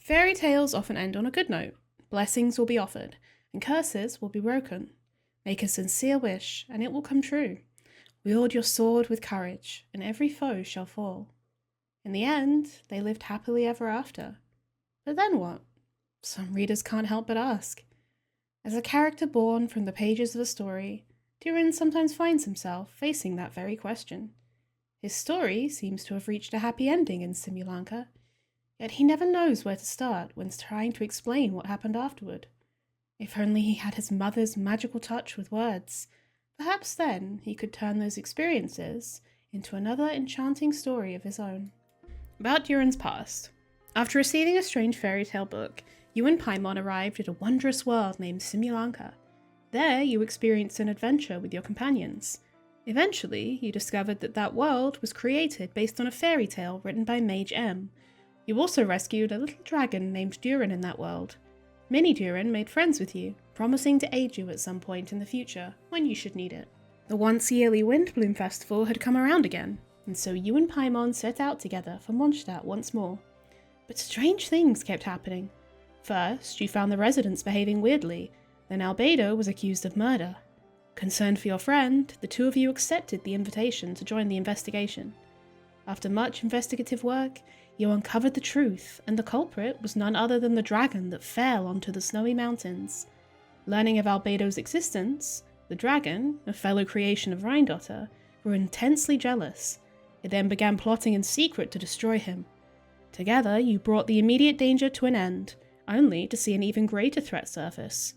Fairy tales often end on a good note. Blessings will be offered, and curses will be broken. Make a sincere wish, and it will come true. Wield your sword with courage, and every foe shall fall. In the end, they lived happily ever after. But then what? Some readers can't help but ask. As a character born from the pages of a story, Durin sometimes finds himself facing that very question. His story seems to have reached a happy ending in Simulanka, yet he never knows where to start when trying to explain what happened afterward. If only he had his mother's magical touch with words, perhaps then he could turn those experiences into another enchanting story of his own. About Durin's past. After receiving a strange fairy tale book, you and Paimon arrived at a wondrous world named Simulanka. There you experienced an adventure with your companions. Eventually, you discovered that that world was created based on a fairy tale written by Mage M. You also rescued a little dragon named Durin in that world. Mini Durin made friends with you, promising to aid you at some point in the future, when you should need it. The once-yearly Windbloom Festival had come around again, and so you and Paimon set out together for Mondstadt once more. But strange things kept happening. First, you found the residents behaving weirdly, then Rubedo was accused of murder. Concerned for your friend, the two of you accepted the invitation to join the investigation. After much investigative work, you uncovered the truth, and the culprit was none other than the dragon that fell onto the snowy mountains. Learning of Rubedo's existence, the dragon, a fellow creation of Rheindotter, grew intensely jealous. It then began plotting in secret to destroy him. Together, you brought the immediate danger to an end, only to see an even greater threat surface.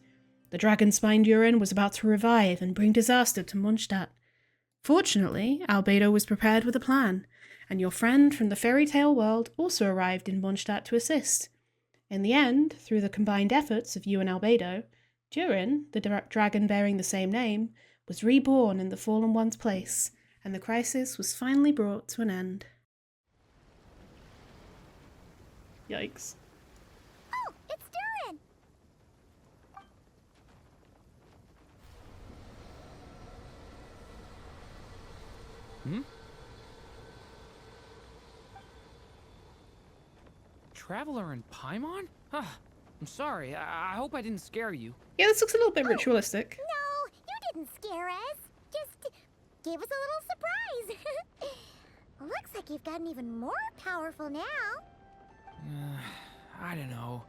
The dragon spine Durin was about to revive and bring disaster to Mondstadt. Fortunately, Rubedo was prepared with a plan, and your friend from the fairy tale world also arrived in Mondstadt to assist. In the end, through the combined efforts of you and Rubedo, Durin, the dragon bearing the same name, was reborn in the Fallen One's place, and the crisis was finally brought to an end. Yikes. Oh, it's Durin! Hmm? Traveler and Paimon? I'm sorry. I hope I didn't scare you. Yeah, this looks a little bit ritualistic. No, you didn't scare us. Just gave us a little surprise. Looks like you've gotten even more powerful now. I don't know.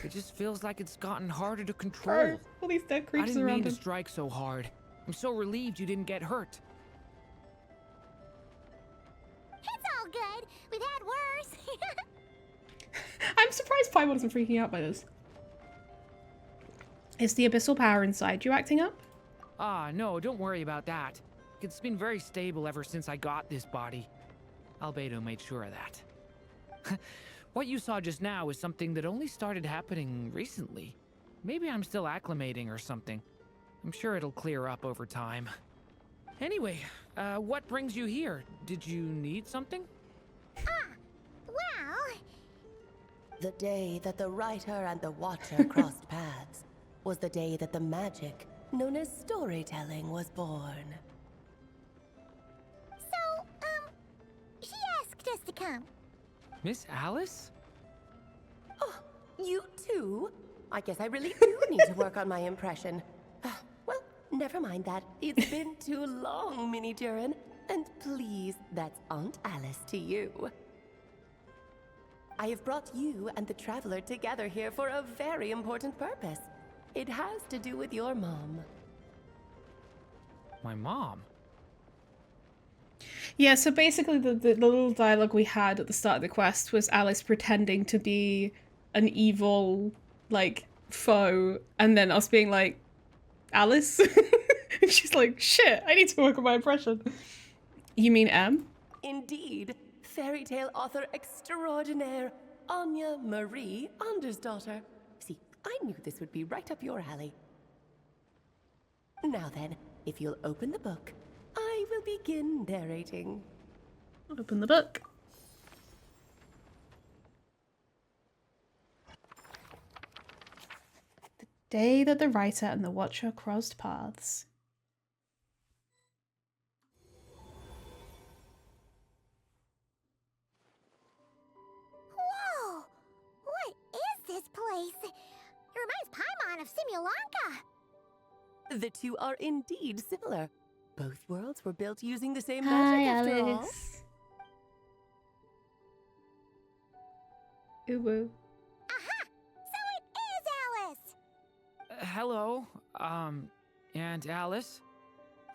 It just feels like it's gotten harder to control. All these dead I creatures didn't mean around to him. strike so hard. I'm so relieved you didn't get hurt. It's all good. We've had worse. I'm surprised Paimon isn't freaking out by this. Is the abyssal power inside you acting up? No, don't worry about that. It's been very stable ever since I got this body. Rubedo made sure of that. What you saw just now is something that only started happening recently. Maybe I'm still acclimating or something. I'm sure it'll clear up over time. Anyway, what brings you here? Did you need something? Well, The day that the writer and the watcher crossed paths was the day that the magic known as storytelling was born. so, she asked us to come. Miss Alice? Oh, you too? I guess I really do need to work on my impression. Well, never mind that. It's been too long, Mini Durin. And please, that's Aunt Alice to you. I have brought you and the Traveler together here for a very important purpose. It has to do with your mom. My mom? Yeah, so basically the little dialogue we had at the start of the quest was Alice pretending to be an evil, like, foe, and then us being like, Alice? And she's like, shit, I need to work on my impression. You mean M? Indeed, fairy tale author extraordinaire, Anya Marie Andersdottir. See, I knew this would be right up your alley. Now then, if you'll open the book, I will begin narrating. Open the book. The day that the writer and the watcher crossed paths. Whoa! What Simulanka. The two are indeed similar. Both worlds were built using the same Hi, magic after all. Alice. Ooh, woo. Aha! So it is Alice! Hello, Aunt Alice?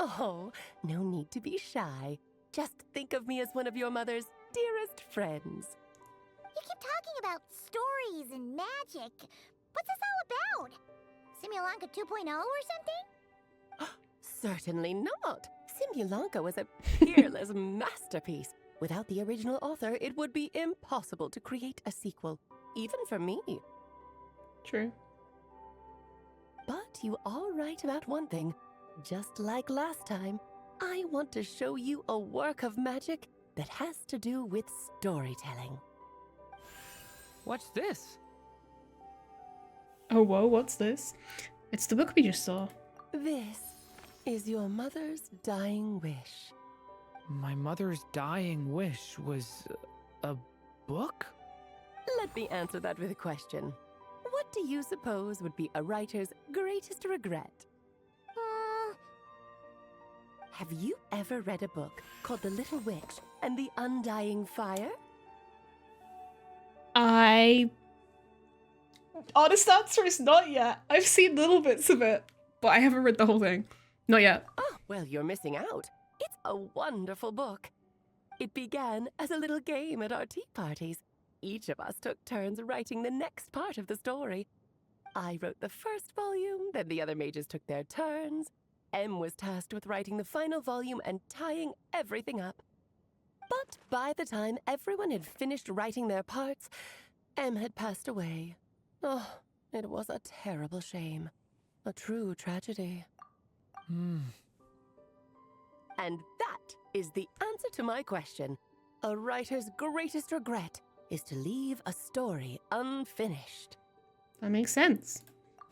Oh, no need to be shy. Just think of me as one of your mother's dearest friends. You keep talking about stories and magic. What's this all about? Simulanka 2.0 or something? Certainly not. Simulanka was a peerless masterpiece. Without the original author, it would be impossible to create a sequel, even for me. True. But you are right about one thing. Just like last time, I want to show you a work of magic that has to do with storytelling. What's this? Oh, whoa, what's this? It's the book we just saw. This is your mother's dying wish. My mother's dying wish was a book? Let me answer that with a question. What do you suppose would be a writer's greatest regret? Have you ever read a book called The Little Witch and the Undying Fire? Honest answer is not yet. I've seen little bits of it, but I haven't read the whole thing. Not yet. Oh, well, you're missing out. It's a wonderful book. It began as a little game at our tea parties. Each of us took turns writing the next part of the story. I wrote the first volume, then the other mages took their turns. Em was tasked with writing the final volume and tying everything up. But by the time everyone had finished writing their parts, Em had passed away. Oh, it was a terrible shame. A true tragedy. And that is the answer to my question. A writer's greatest regret is to leave a story unfinished. That makes sense.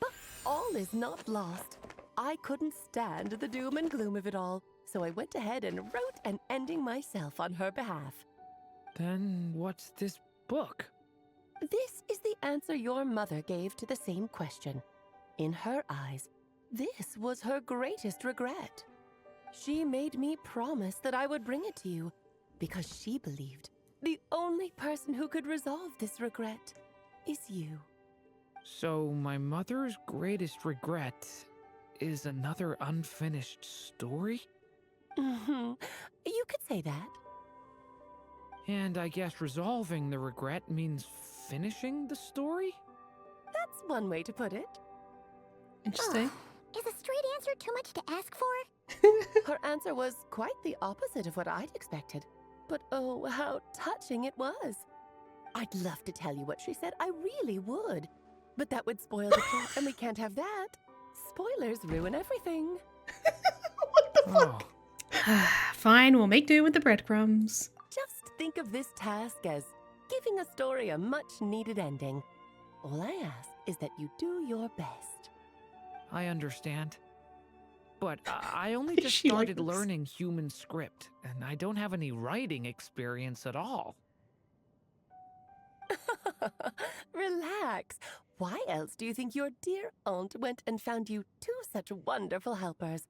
But all is not lost. I couldn't stand the doom and gloom of it all, so I went ahead and wrote an ending myself on her behalf. Then what's this book? This is the answer your mother gave to the same question. In her eyes, this was her greatest regret. She made me promise that I would bring it to you because she believed the only person who could resolve this regret is you. So my mother's greatest regret is another unfinished story? You could say that. And I guess resolving the regret means finishing the story? That's one way to put it. Interesting. Is a straight answer too much to ask for? Her answer was quite the opposite of what I'd expected. But oh, how touching it was. I'd love to tell you what she said, I really would. But that would spoil the plot, and we can't have that. Spoilers ruin everything. What the fuck? Fine, we'll make do with the breadcrumbs. Just think of this task as giving a story a much-needed ending. All I ask is that you do your best. I understand. But I only just She started likes- learning human script, and I don't have any writing experience at all. Relax. Why else do you think your dear aunt went and found you two such wonderful helpers?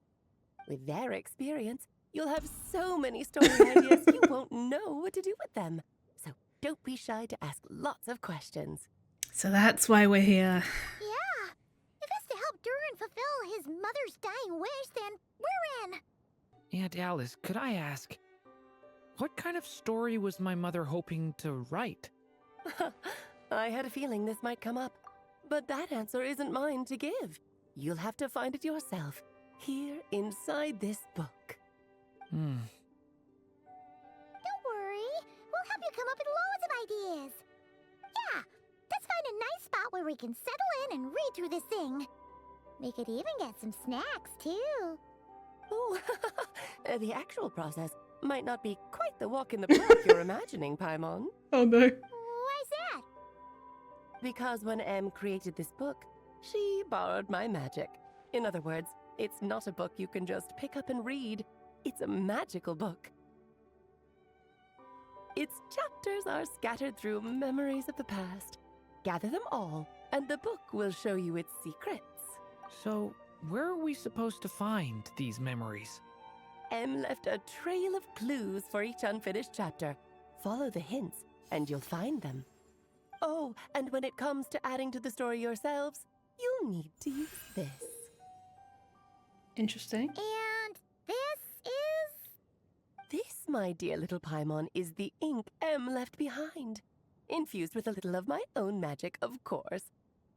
With their experience, you'll have so many story ideas you won't know what to do with them. So don't be shy to ask lots of questions. So that's why we're here. Yeah. If it's to help Durin fulfill his mother's dying wish, then we're in. Aunt Alice, could I ask, what kind of story was my mother hoping to write? I had a feeling this might come up, but that answer isn't mine to give. You'll have to find it yourself, here inside this book. Don't worry. We'll help you come up with loads of ideas. Yeah. Let's find a nice spot where we can settle in and read through this thing. We could even get some snacks, too. Oh, the actual process might not be quite the walk in the park you're imagining, Paimon. Oh no. Why's that? Because when Em created this book, she borrowed my magic. In other words, it's not a book you can just pick up and read. It's a magical book. Its chapters are scattered through memories of the past. Gather them all, and the book will show you its secrets. So, where are we supposed to find these memories? Em left a trail of clues for each unfinished chapter. Follow the hints, and you'll find them. Oh, and when it comes to adding to the story yourselves, you'll need to use this. Interesting. And this is... This, my dear little Paimon, is the ink Em left behind. Infused with a little of my own magic, of course.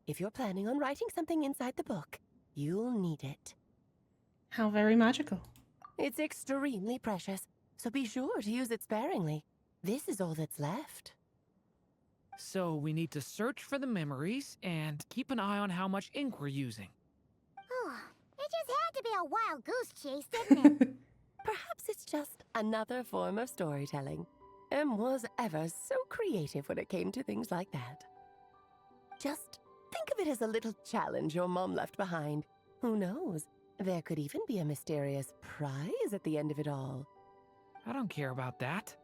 If you're planning on writing something inside the book, you'll need it. How very magical. It's extremely precious, so be sure to use it sparingly. This is all that's left. So, we need to search for the memories and keep an eye on how much ink we're using. Oh, it just had to be a wild goose chase, didn't it? Perhaps it's just another form of storytelling. Em was ever so creative when it came to things like that. Just think of it as a little challenge your mom left behind. Who knows? There could even be a mysterious prize at the end of it all. I don't care about that.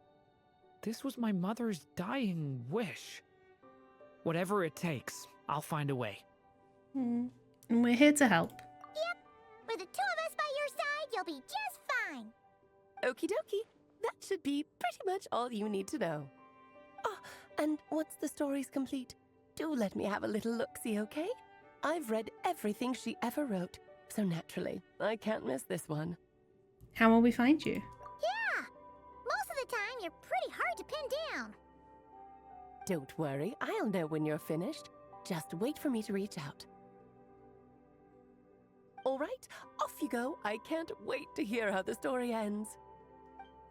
This was my mother's dying wish. Whatever it takes, I'll find a way. And we're here to help. Yep. With the two of us by your side, you'll be just fine. Okie dokie. That should be pretty much all you need to know. Oh, and once the story's complete, do let me have a little look-see, okay? I've read everything she ever wrote, so naturally, I can't miss this one. How will we find you? Yeah. Most of the time, you're pretty hard to pin down. Don't worry, I'll know when you're finished. Just wait for me to reach out. All right, off you go. I can't wait to hear how the story ends.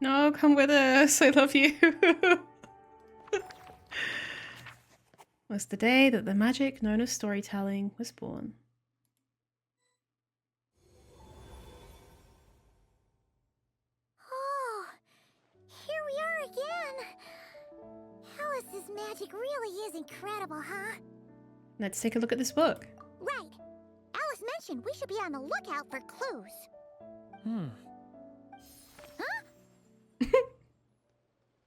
No, come with us. I love you. Was the day that the magic known as storytelling was born. Oh, here we are again. Alice's magic really is incredible, huh? Let's take a look at this book. Right. Alice mentioned we should be on the lookout for clues.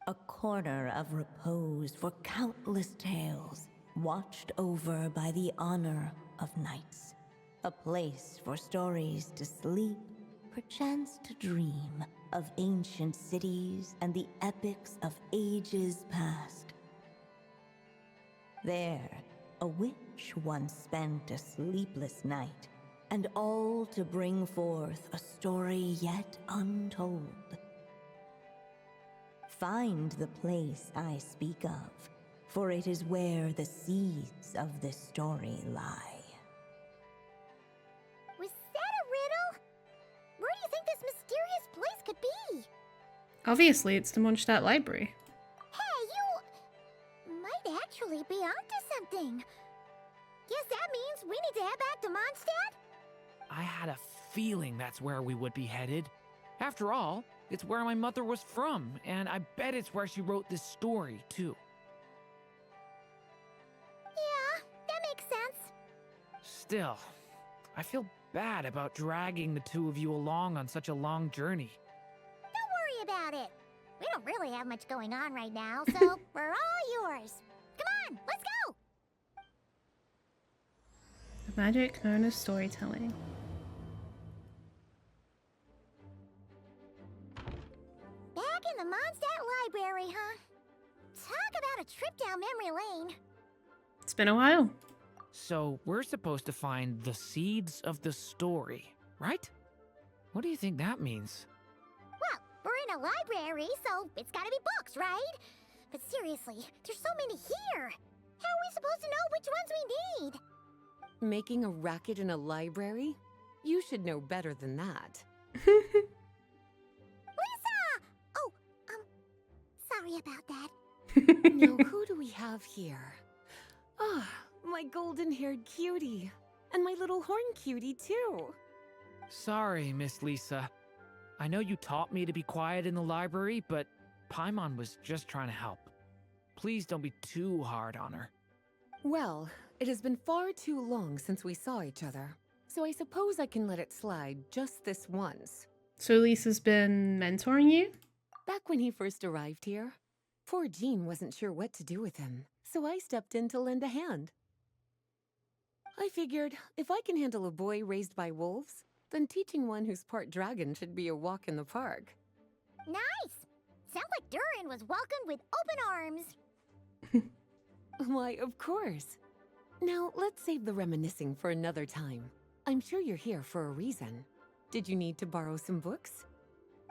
A corner of repose for countless tales, watched over by the honor of knights. A place for stories to sleep, perchance to dream of ancient cities and the epics of ages past. There, a witch once spent a sleepless night, and all to bring forth a story yet untold. Find the place I speak of, for it is where the seeds of this story lie. Was that a riddle? Where do you think this mysterious place could be? Obviously, it's the Mondstadt Library. Hey, you might actually be onto something. Guess that means we need to head back to Mondstadt? I had a feeling that's where we would be headed. After all, it's where my mother was from, and I bet it's where she wrote this story, too. Yeah, that makes sense. Still, I feel bad about dragging the two of you along on such a long journey. Don't worry about it. We don't really have much going on right now, so we're all yours. Come on, let's go! The magic known as storytelling. Back in the Mondstadt Library, huh? Talk about a trip down memory lane. It's been a while. So, we're supposed to find the seeds of the story, right? What do you think that means? Well, we're in a library, so it's gotta be books, right? But seriously, there's so many here. How are we supposed to know which ones we need? Making a racket in a library? You should know better than that. Lisa! Oh, sorry about that. Now, who do we have here? Ah, my golden-haired cutie. And my little horn cutie, too. Sorry, Miss Lisa. I know you taught me to be quiet in the library, but Paimon was just trying to help. Please don't be too hard on her. Well, it has been far too long since we saw each other, so I suppose I can let it slide just this once. So Lisa's been mentoring you? Back when he first arrived here, poor Jean wasn't sure what to do with him, so I stepped in to lend a hand. I figured if I can handle a boy raised by wolves, then teaching one who's part dragon should be a walk in the park. Nice! Sounds like Durin was welcomed with open arms. Why, of course. Now, let's save the reminiscing for another time. I'm sure you're here for a reason. Did you need to borrow some books?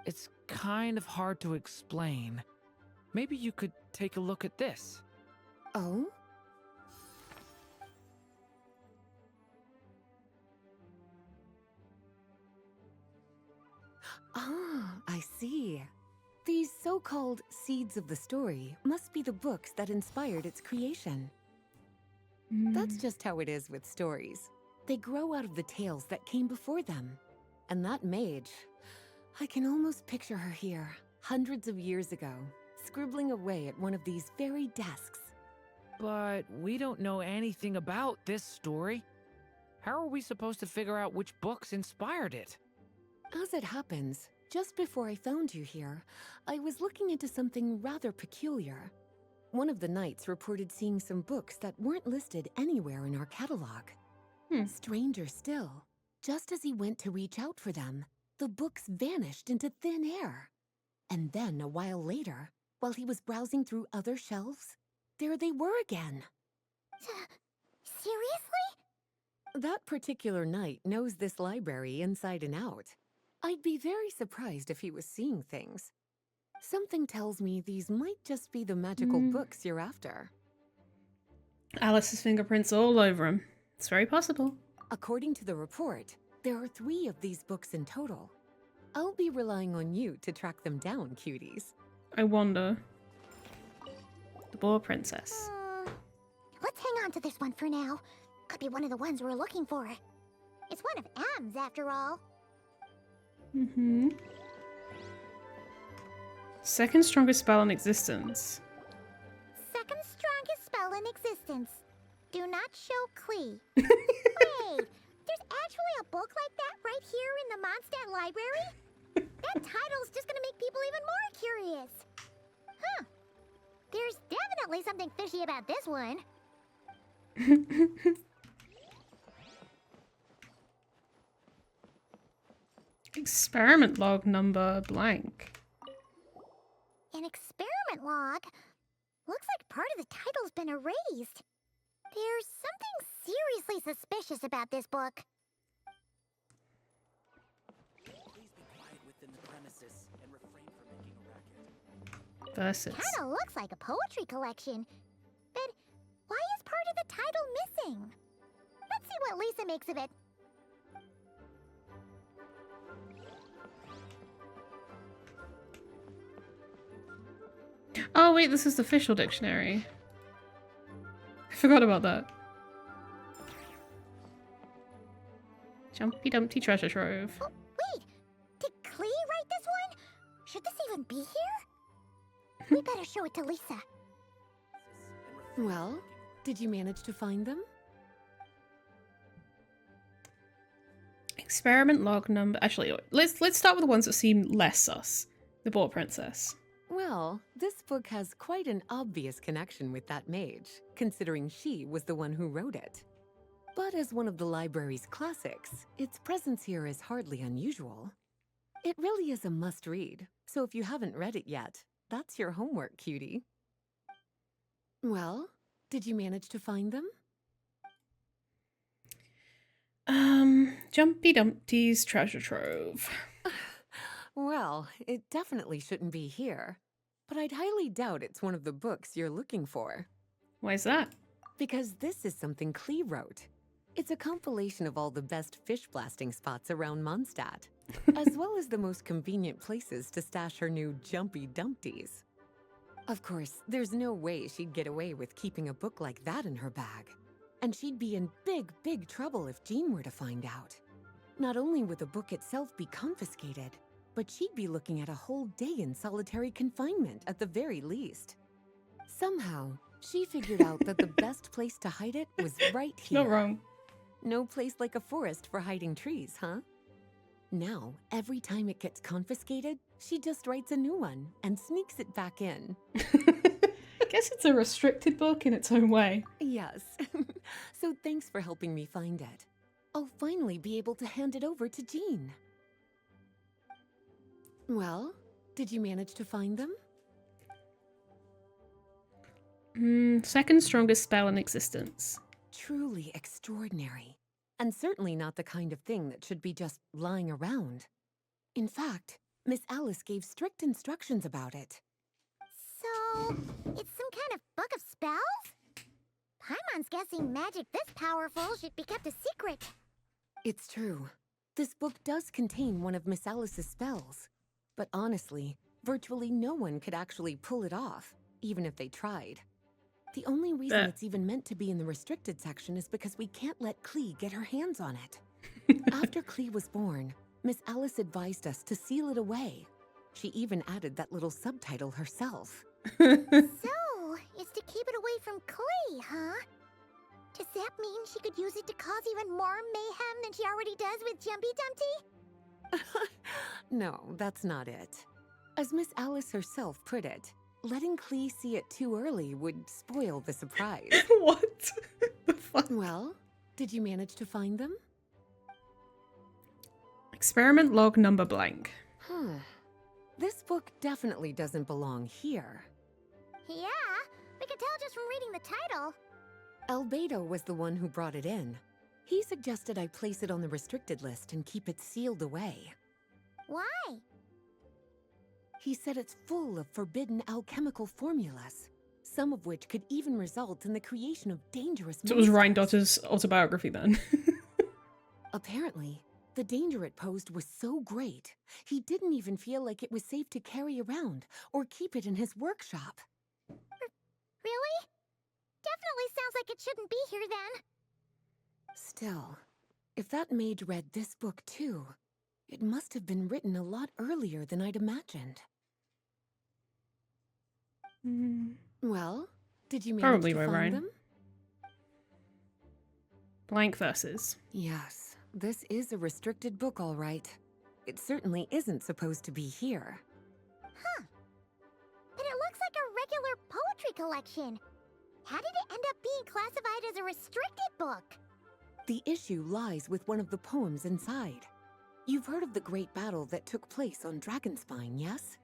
It's kind of hard to explain. Maybe you could take a look at this. Oh? Ah, I see. These so-called seeds of the story must be the books that inspired its creation. That's just how it is with stories. They grow out of the tales that came before them. And that mage, I can almost picture her here, hundreds of years ago, scribbling away at one of these very desks. But we don't know anything about this story. How are we supposed to figure out which books inspired it? As it happens, just before I found you here, I was looking into something rather peculiar. One of the knights reported seeing some books that weren't listed anywhere in our catalog. Stranger still, just as he went to reach out for them, the books vanished into thin air. And then, a while later, while he was browsing through other shelves, there they were again. Seriously? That particular knight knows this library inside and out. I'd be very surprised if he was seeing things. Something tells me these might just be the magical books you're after. Alice's fingerprints all over him. It's very possible. According to the report, there are 3 of these books in total. I'll be relying on you to track them down, cuties. I wonder. The Boar Princess. Let's hang on to this one for now. Could be one of the ones we're looking for. It's one of M's, after all. Second strongest spell in existence. Second strongest spell in existence. Do not show Klee. Wait, there's actually a book like that right here in the Mondstadt library? That title's just gonna make people even more curious. Huh. There's definitely something fishy about this one. Experiment log number blank. An experiment log? Looks like part of the title's been erased. There's something seriously suspicious about this book. Please be quiet within the premises and refrain from making a racket. Versus. Kinda looks like a poetry collection. But why is part of the title missing? Let's see what Lisa makes of it. Oh wait, this is the official dictionary. I forgot about that. Jumpy Dumpty Treasure Trove. Oh, wait! Did Klee write this one? Should this even be here? We better show it to Lisa. Well, did you manage to find them? Experiment log number. Actually, let's start with the ones that seem less sus. The Boar Princess. Well, this book has quite an obvious connection with that mage, considering she was the one who wrote it. But as one of the library's classics, its presence here is hardly unusual. It really is a must-read, so if you haven't read it yet, that's your homework, cutie. Well, did you manage to find them? Jumpy Dumpty's Treasure Trove. Well, it definitely shouldn't be here, but I'd highly doubt it's one of the books you're looking for. Why is that? Because this is something Klee wrote. It's a compilation of all the best fish blasting spots around Mondstadt, as well as the most convenient places to stash her new Jumpy Dumpties. Of course, there's no way she'd get away with keeping a book like that in her bag. And she'd be in big, big trouble if Jean were to find out. Not only would the book itself be confiscated, but she'd be looking at a whole day in solitary confinement at the very least. Somehow, she figured out that the best place to hide it was right here. Not wrong. No place like a forest for hiding trees, huh? Now, every time it gets confiscated, she just writes a new one and sneaks it back in. I guess it's a restricted book in its own way. Yes. So thank Thanks for helping me find it. I'll finally be able to hand it over to Jean. Well, did you manage to find them? Second strongest spell in existence. Truly extraordinary. And certainly not the kind of thing that should be just lying around. In fact, Miss Alice gave strict instructions about it. So, it's some kind of book of spells? Paimon's guessing magic this powerful should be kept a secret. It's true. This book does contain one of Miss Alice's spells. But honestly, virtually no one could actually pull it off, even if they tried. The only reason it's even meant to be in the restricted section is because we can't let Klee get her hands on it. After Klee was born, Miss Alice advised us to seal it away. She even added that little subtitle herself. So, it's to keep it away from Klee, huh? Does that mean she could use it to cause even more mayhem than she already does with Jumpy Dumpty? No, that's not it. As Miss Alice herself put it, letting Klee see it too early would spoil the surprise. What the fuck? Well, did you manage to find them? Experiment log number blank. This book definitely doesn't belong here. Yeah, we can tell just from reading the title. Rubedo was the one who brought it in. He suggested I place it on the restricted list and keep it sealed away. Why? He said it's full of forbidden alchemical formulas, some of which could even result in the creation of dangerous So it was monsters. Rhindotter's autobiography then. Apparently, the danger it posed was so great, he didn't even feel like it was safe to carry around or keep it in his workshop. Really? Definitely sounds like it shouldn't be here then. Still, if that mage read this book too, it must have been written a lot earlier than I'd imagined. Well, did you manage Probably to by find Ryan. them? Blank verses. Yes, this is a restricted book, all right. It certainly isn't supposed to be here. Huh. But it looks like a regular poetry collection. How did it end up being classified as a restricted book? The issue lies with one of the poems inside. You've heard of the great battle that took place on Dragonspine, yes?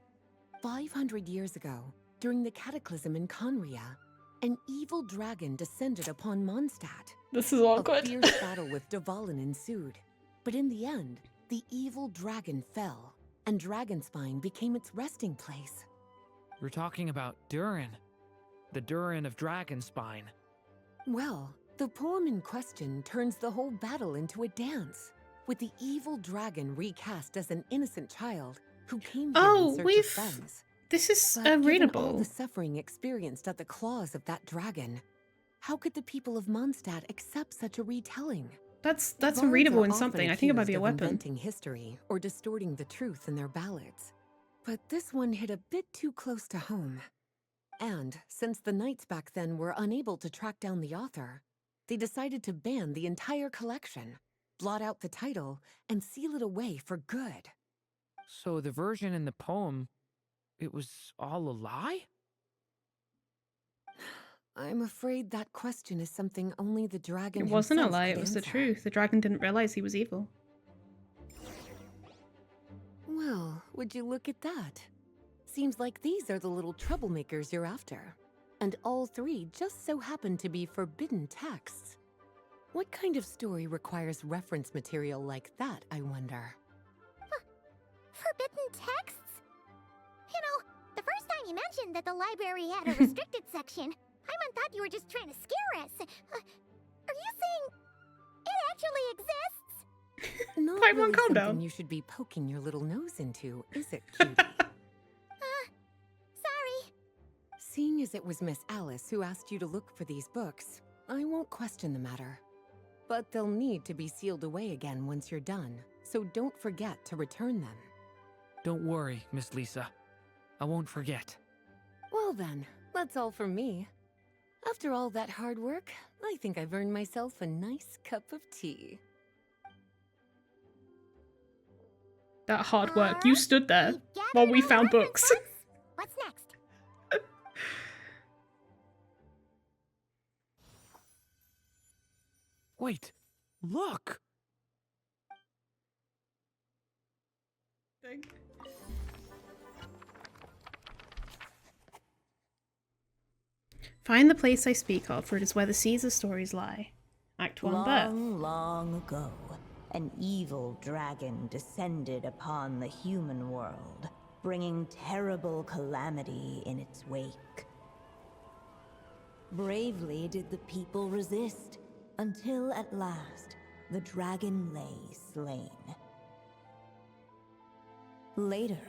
500 years ago, during the cataclysm in Conria, an evil dragon descended upon Mondstadt. This is A awkward. fierce battle with Dvalin ensued, but in the end, the evil dragon fell, and Dragonspine became its resting place. We're talking about Durin. The Durin of Dragonspine. Well, the poem in question turns the whole battle into a dance, with the evil dragon recast as an innocent child who came here Oh, in search we've- of friends. This is But given all readable. the suffering experienced at the claws of that dragon, how could the people of Mondstadt accept such a retelling? That's Bards readable are in often something. I think it might accused be a of weapon. inventing history or distorting the truth in their ballads. But this one hit a bit too close to home. And since the knights back then were unable to track down the author, they decided to ban the entire collection, blot out the title, and seal it away for good. So the version in the poem, it was all a lie? I'm afraid that question is something only the dragon It wasn't a himself lie, could it was the answer. truth. The dragon didn't realize he was evil. Well, would you look at that? Seems like these are the little troublemakers you're after. And all three just so happen to be forbidden texts. What kind of story requires reference material like that, I wonder? Forbidden texts? You know, the first time you mentioned that the library had a restricted section, Paimon thought you were just trying to scare us. Are you saying it actually exists? Not Paimon, really calm something down. you should be poking your little nose into, is it, cutie? Sorry. Seeing as it was Miss Alice who asked you to look for these books, I won't question the matter. But they'll need to be sealed away again once you're done, so don't forget to return them. Don't worry, Miss Lisa. I won't forget. Well then, that's all from me. After all that hard work, I think I've earned myself a nice cup of tea. That hard work. You stood there We've gathered while we all found reference books. What's next? Wait, look! Find the place I speak of, for it is where the seeds of stories lie. Act 1 Birth. Long ago, an evil dragon descended upon the human world, bringing terrible calamity in its wake. Bravely did the people resist, until at last, the dragon lay slain. Later,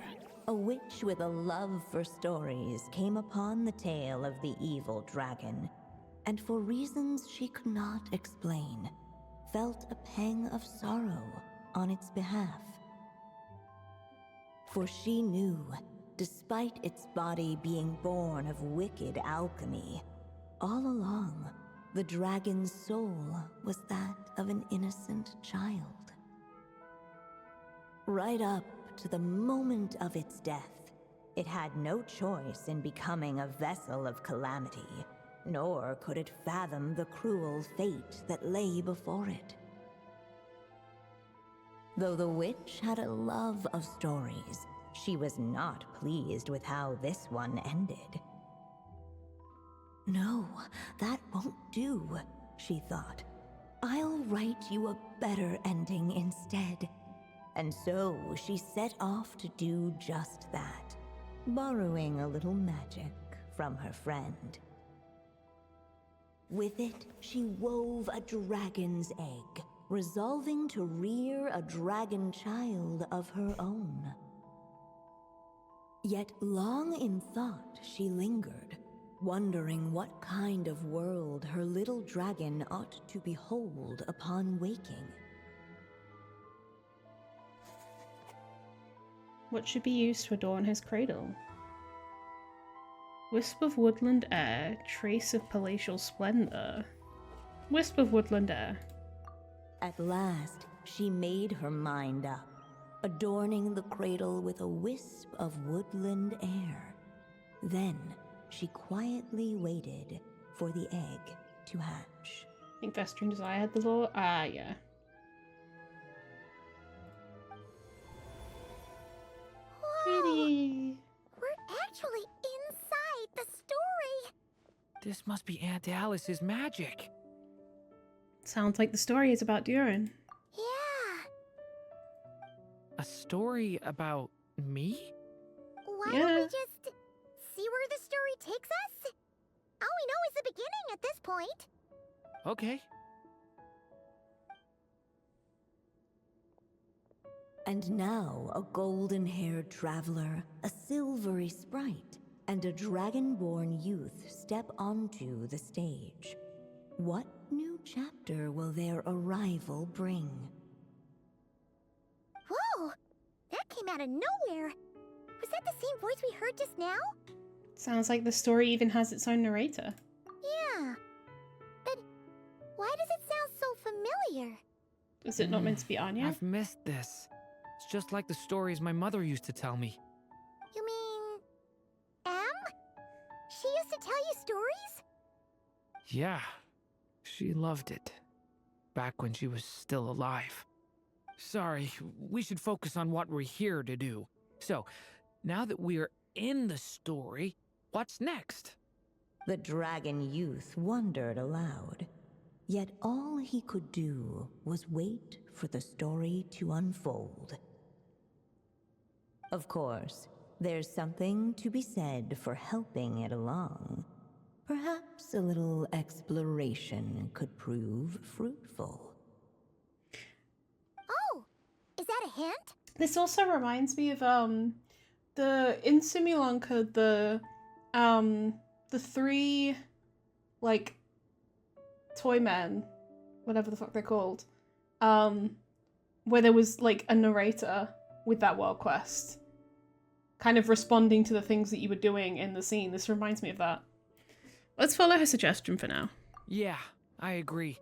a witch with a love for stories came upon the tale of the evil dragon, and for reasons she could not explain, felt a pang of sorrow on its behalf. For she knew, despite its body being born of wicked alchemy, all along, the dragon's soul was that of an innocent child. Right up to the moment of its death, it had no choice in becoming a vessel of calamity, nor could it fathom the cruel fate that lay before it. Though the witch had a love of stories, she was not pleased with how this one ended. No, that won't do, she thought. I'll write you a better ending instead. And so she set off to do just that, borrowing a little magic from her friend. With it, she wove a dragon's egg, resolving to rear a dragon child of her own. Yet long in thought she lingered, wondering what kind of world her little dragon ought to behold upon waking. What should be used to adorn his cradle? Wisp of woodland air, trace of palatial splendor. Wisp of woodland air. At last, she made her mind up, adorning the cradle with a wisp of woodland air. Then, she quietly waited for the egg to hatch. I think Festering Desire had the law. Ah, yeah. Pretty. We're actually inside the story. This must be Aunt Alice's magic. Sounds like the story is about Durin. Yeah. A story about me? Why don't we just see where the story takes us? All we know is the beginning at this point. Okay. And now a golden-haired traveler, a silvery sprite, and a dragon-born youth step onto the stage. What new chapter will their arrival bring? Whoa! That came out of nowhere. Was that the same voice we heard just now? Sounds like the story even has its own narrator. Yeah. But why does it sound so familiar? Is it not meant to be Anya? I've missed this. It's just like the stories my mother used to tell me. You mean... Em? She used to tell you stories? Yeah, she loved it. Back when she was still alive. Sorry, we should focus on what we're here to do. So, now that we're in the story, what's next? The dragon youth wondered aloud. Yet all he could do was wait for the story to unfold. Of course, there's something to be said for helping it along. Perhaps a little exploration could prove fruitful. Oh! Is that a hint? This also reminds me of the in Simulanka the three like toy men, whatever the fuck they're called, where there was like a narrator with that world quest, kind of responding to the things that you were doing in the scene. This reminds me of that. Let's follow her suggestion for now. Yeah, I agree.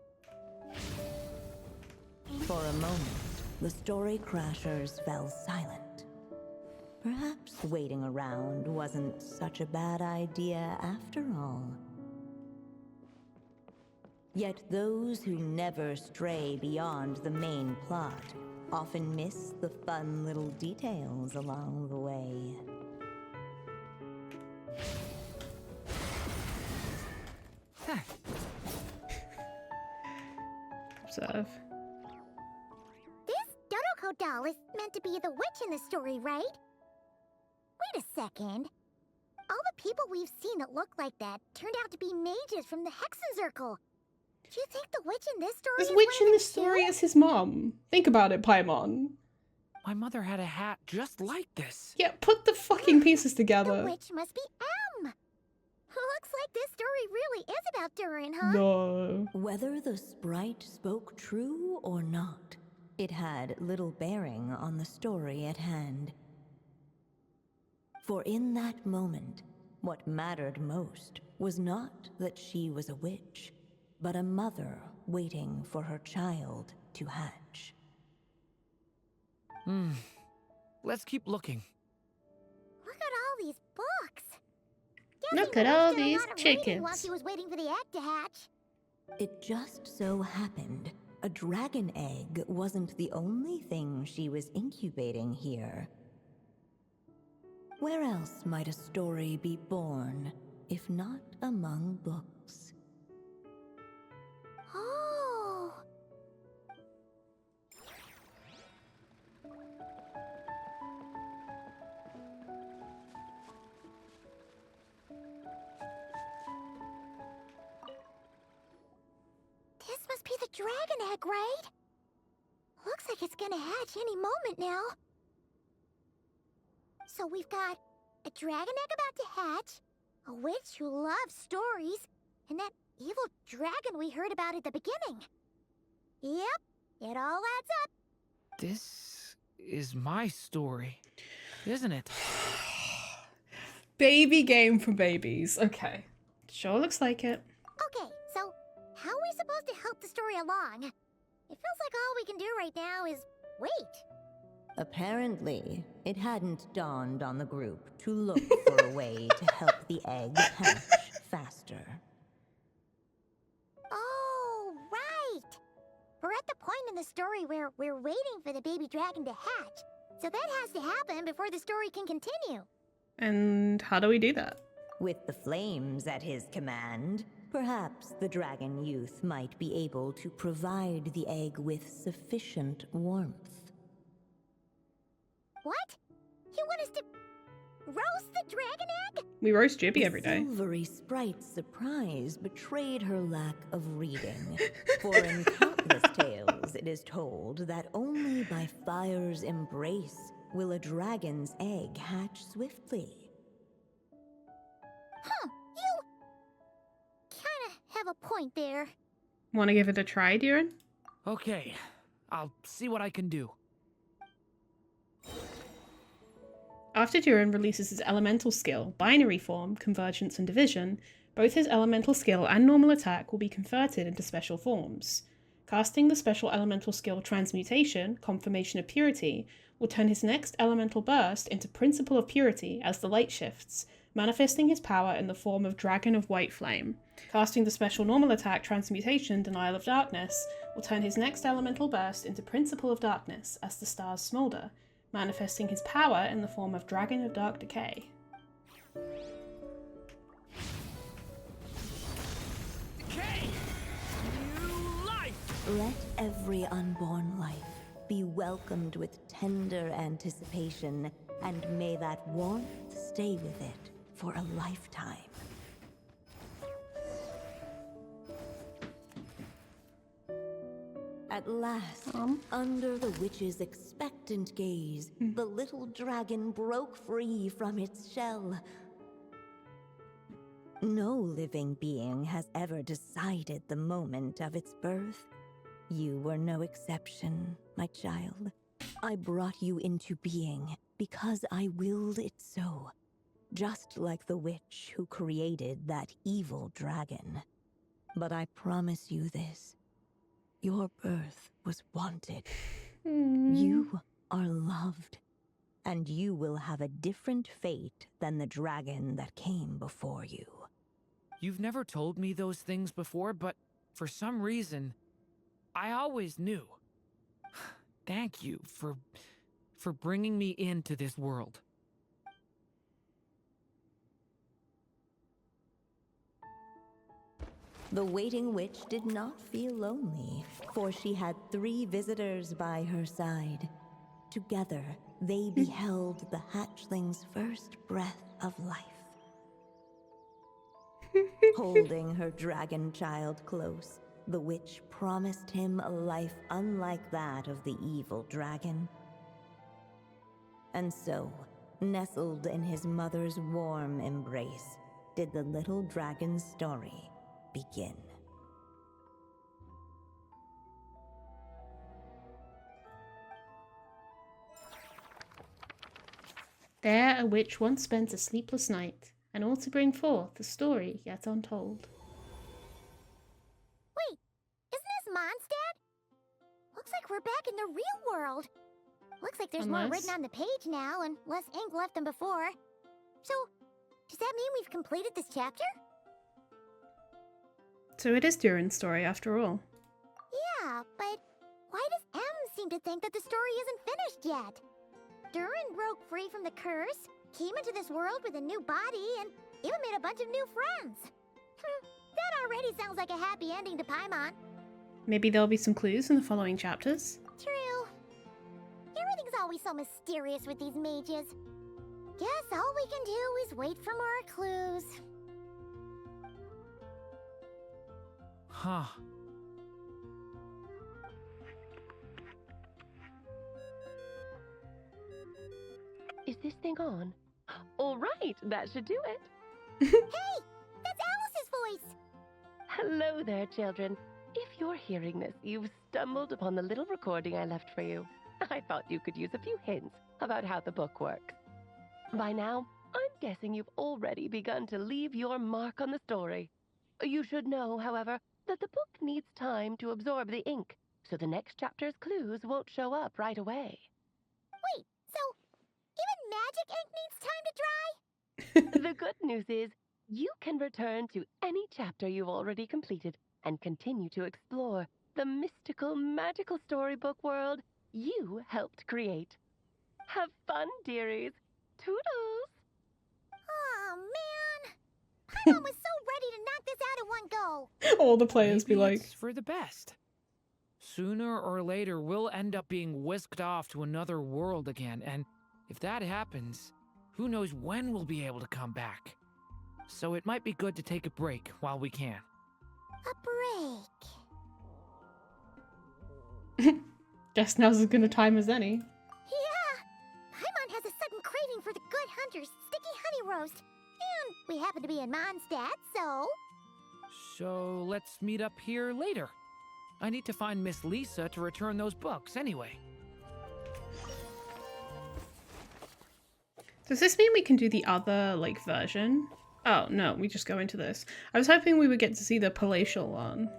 For a moment, the story crashers fell silent. Perhaps waiting around wasn't such a bad idea after all. Yet those who never stray beyond the main plot often miss the fun little details along the way. Observe. This Draco doll is meant to be the witch in the story, right? Wait a second. All the people we've seen that look like that turned out to be mages from the Hexenzirkel. Do you think the witch in this story This is witch one in of this them story too? is his mom. Think about it, Paimon. My mother had a hat just like this. Yeah, put the fucking pieces The together. witch must be M. Looks like this story really is about Durin, huh? No. Whether the sprite spoke true or not, it had little bearing on the story at hand. For in that moment, what mattered most was not that she was a witch, but a mother waiting for her child to hatch. Let's keep looking. Look at all these books. Look Guessing at the all witch did a these lot of reading chickens. while she was waiting for the egg to hatch. It just so happened a dragon egg wasn't the only thing she was incubating here. Where else might a story be born, if not among books? Oh. This must be the dragon egg, right? Looks like it's gonna hatch any moment now. So we've got a dragon egg about to hatch, a witch who loves stories, and that evil dragon we heard about at the beginning. Yep, it all adds up. This is my story, isn't it? Baby game for babies. Okay. Sure looks like it. Okay, so how are we supposed to help the story along? It feels like all we can do right now is wait. Apparently, it hadn't dawned on the group to look for a way to help the egg hatch faster. Oh, right! We're at the point in the story where we're waiting for the baby dragon to hatch. So that has to happen before the story can continue. And how do we do that? With the flames at his command, perhaps the dragon youth might be able to provide the egg with sufficient warmth. What? You want us to roast the dragon egg? We roast Jibby The every day. silvery sprite's surprise betrayed her lack of reading. For in countless tales, it is told that only by fire's embrace will a dragon's egg hatch swiftly. Huh, you kinda have a point there. Want to give it a try, Durin? Okay, I'll see what I can do. After Durin releases his elemental skill, binary form, convergence, and division, both his elemental skill and normal attack will be converted into special forms. Casting the special elemental skill Transmutation, Confirmation of Purity, will turn his next elemental burst into Principle of Purity as the light shifts, manifesting his power in the form of Dragon of White Flame. Casting the special normal attack Transmutation, Denial of Darkness, will turn his next elemental burst into Principle of Darkness as the stars smolder, manifesting his power in the form of Dragon of Dark Decay. Decay! New life! Let every unborn life be welcomed with tender anticipation, and may that warmth stay with it for a lifetime. At last, under the witch's expectant gaze, the little dragon broke free from its shell. No living being has ever decided the moment of its birth. You were no exception, my child. I brought you into being because I willed it so, just like the witch who created that evil dragon. But I promise you this. Your birth was wanted. You are loved, and you will have a different fate than the dragon that came before you. You've never told me those things before, but For some reason, I always knew. Thank you for bringing me into this world. The waiting witch did not feel lonely, for she had 3 visitors by her side. Together, they beheld the hatchling's first breath of life. Holding her dragon child close, the witch promised him a life unlike that of the evil dragon. And so, nestled in his mother's warm embrace, did the little dragon's story begin. There a witch once spent a sleepless night, and all to bring forth the story yet untold. Wait, isn't this Mondstadt? Looks like we're back in the real world. Looks like there's more Unless- written on the page now and less ink left than before. So, does that mean we've completed this chapter? So it is Durin's story after all. Yeah, but why does M seem to think that the story isn't finished yet? Durin broke free from the curse, came into this world with a new body, and even made a bunch of new friends. That already sounds like a happy ending to Paimon. Maybe there'll be some clues in the following chapters. True. Everything's always so mysterious with these mages. Guess all we can do is wait for more clues. Huh. Is this thing on? All right, that should do it. Hey! That's Alice's voice! Hello there, children. If you're hearing this, you've stumbled upon the little recording I left for you. I thought you could use a few hints about how the book works. By now, I'm guessing you've already begun to leave your mark on the story. You should know, however, that the book needs time to absorb the ink, so the next chapter's clues won't show up right away. Wait, so even magic ink needs time to dry? The good news is, you can return to any chapter you've already completed and continue to explore the mystical, magical storybook world you helped create. Have fun, dearies. Toodles! Oh man! Paimon was so ready to knock this out in one go! All the players be Maybe like, it's for the best. Sooner or later, we'll end up being whisked off to another world again, and if that happens, who knows when we'll be able to come back. So it might be good to take a break while we can. A break. guess now's as good a time as any. Yeah! Paimon has a sudden craving for the good hunter's sticky honey roast. And we happen to be in Mondstadt, so... So let's meet up here later. I need to find Miss Lisa to return those books anyway. Does this mean we can do the other, like, version? Oh, no, we just go into this. I was hoping we would get to see the palatial one.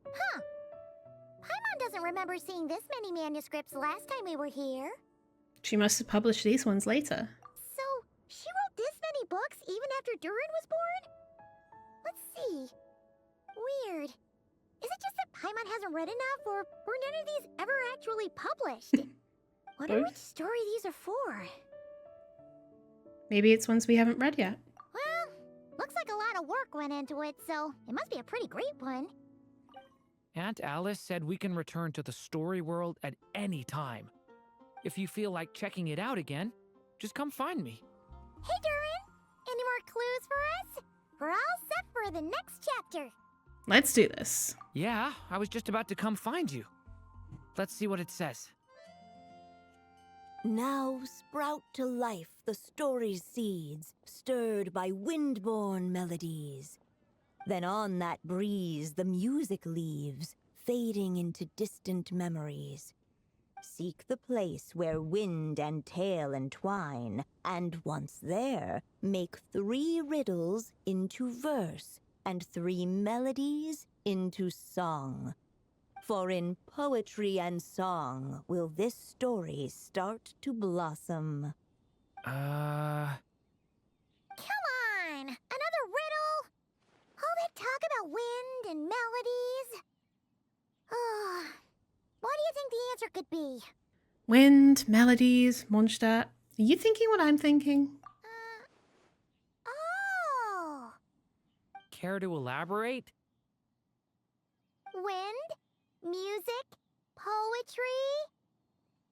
Huh. Paimon doesn't remember seeing this many manuscripts last time we were here. She must have published these ones later. So, she wrote this many books even after Durin was born? Let's see. Weird. Is it just that Paimon hasn't read enough, or were none of these ever actually published? Wonder Both. which story these are for. Maybe it's ones we haven't read yet. Well, looks like a lot of work went into it, so it must be a pretty great one. Aunt Alice said we can return to the story world at any time. If you feel like checking it out again, just come find me. Hey, Durin! Any more clues for us? We're all set for the next chapter. Let's do this. Yeah, I was just about to come find you. Let's see what it says. Now sprout to life the story's seeds, stirred by wind-born melodies. Then on that breeze the music leaves, fading into distant memories. Seek the place where wind and tale entwine, and once there, make 3 riddles into verse, and 3 melodies into song. For in poetry and song will this story start to blossom. Come on! Another riddle? about wind and melodies. What do you think the answer could be? Wind, melodies, Mondstadt. Are you thinking what I'm thinking? Oh! Care to elaborate? Wind, music, poetry.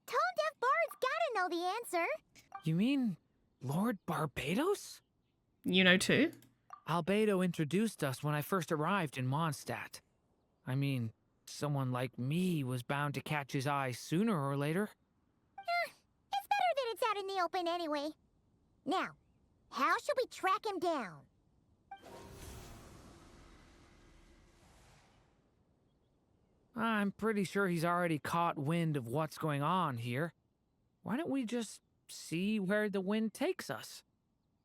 Tone-deaf bards gotta know the answer. You mean Lord Barbados? You know too? Albedo introduced us when I first arrived in Mondstadt. I mean, someone like me was bound to catch his eye sooner or later. It's better that it's out in the open anyway. Now, how should we track him down? I'm pretty sure he's already caught wind of what's going on here. Why don't we just see where the wind takes us?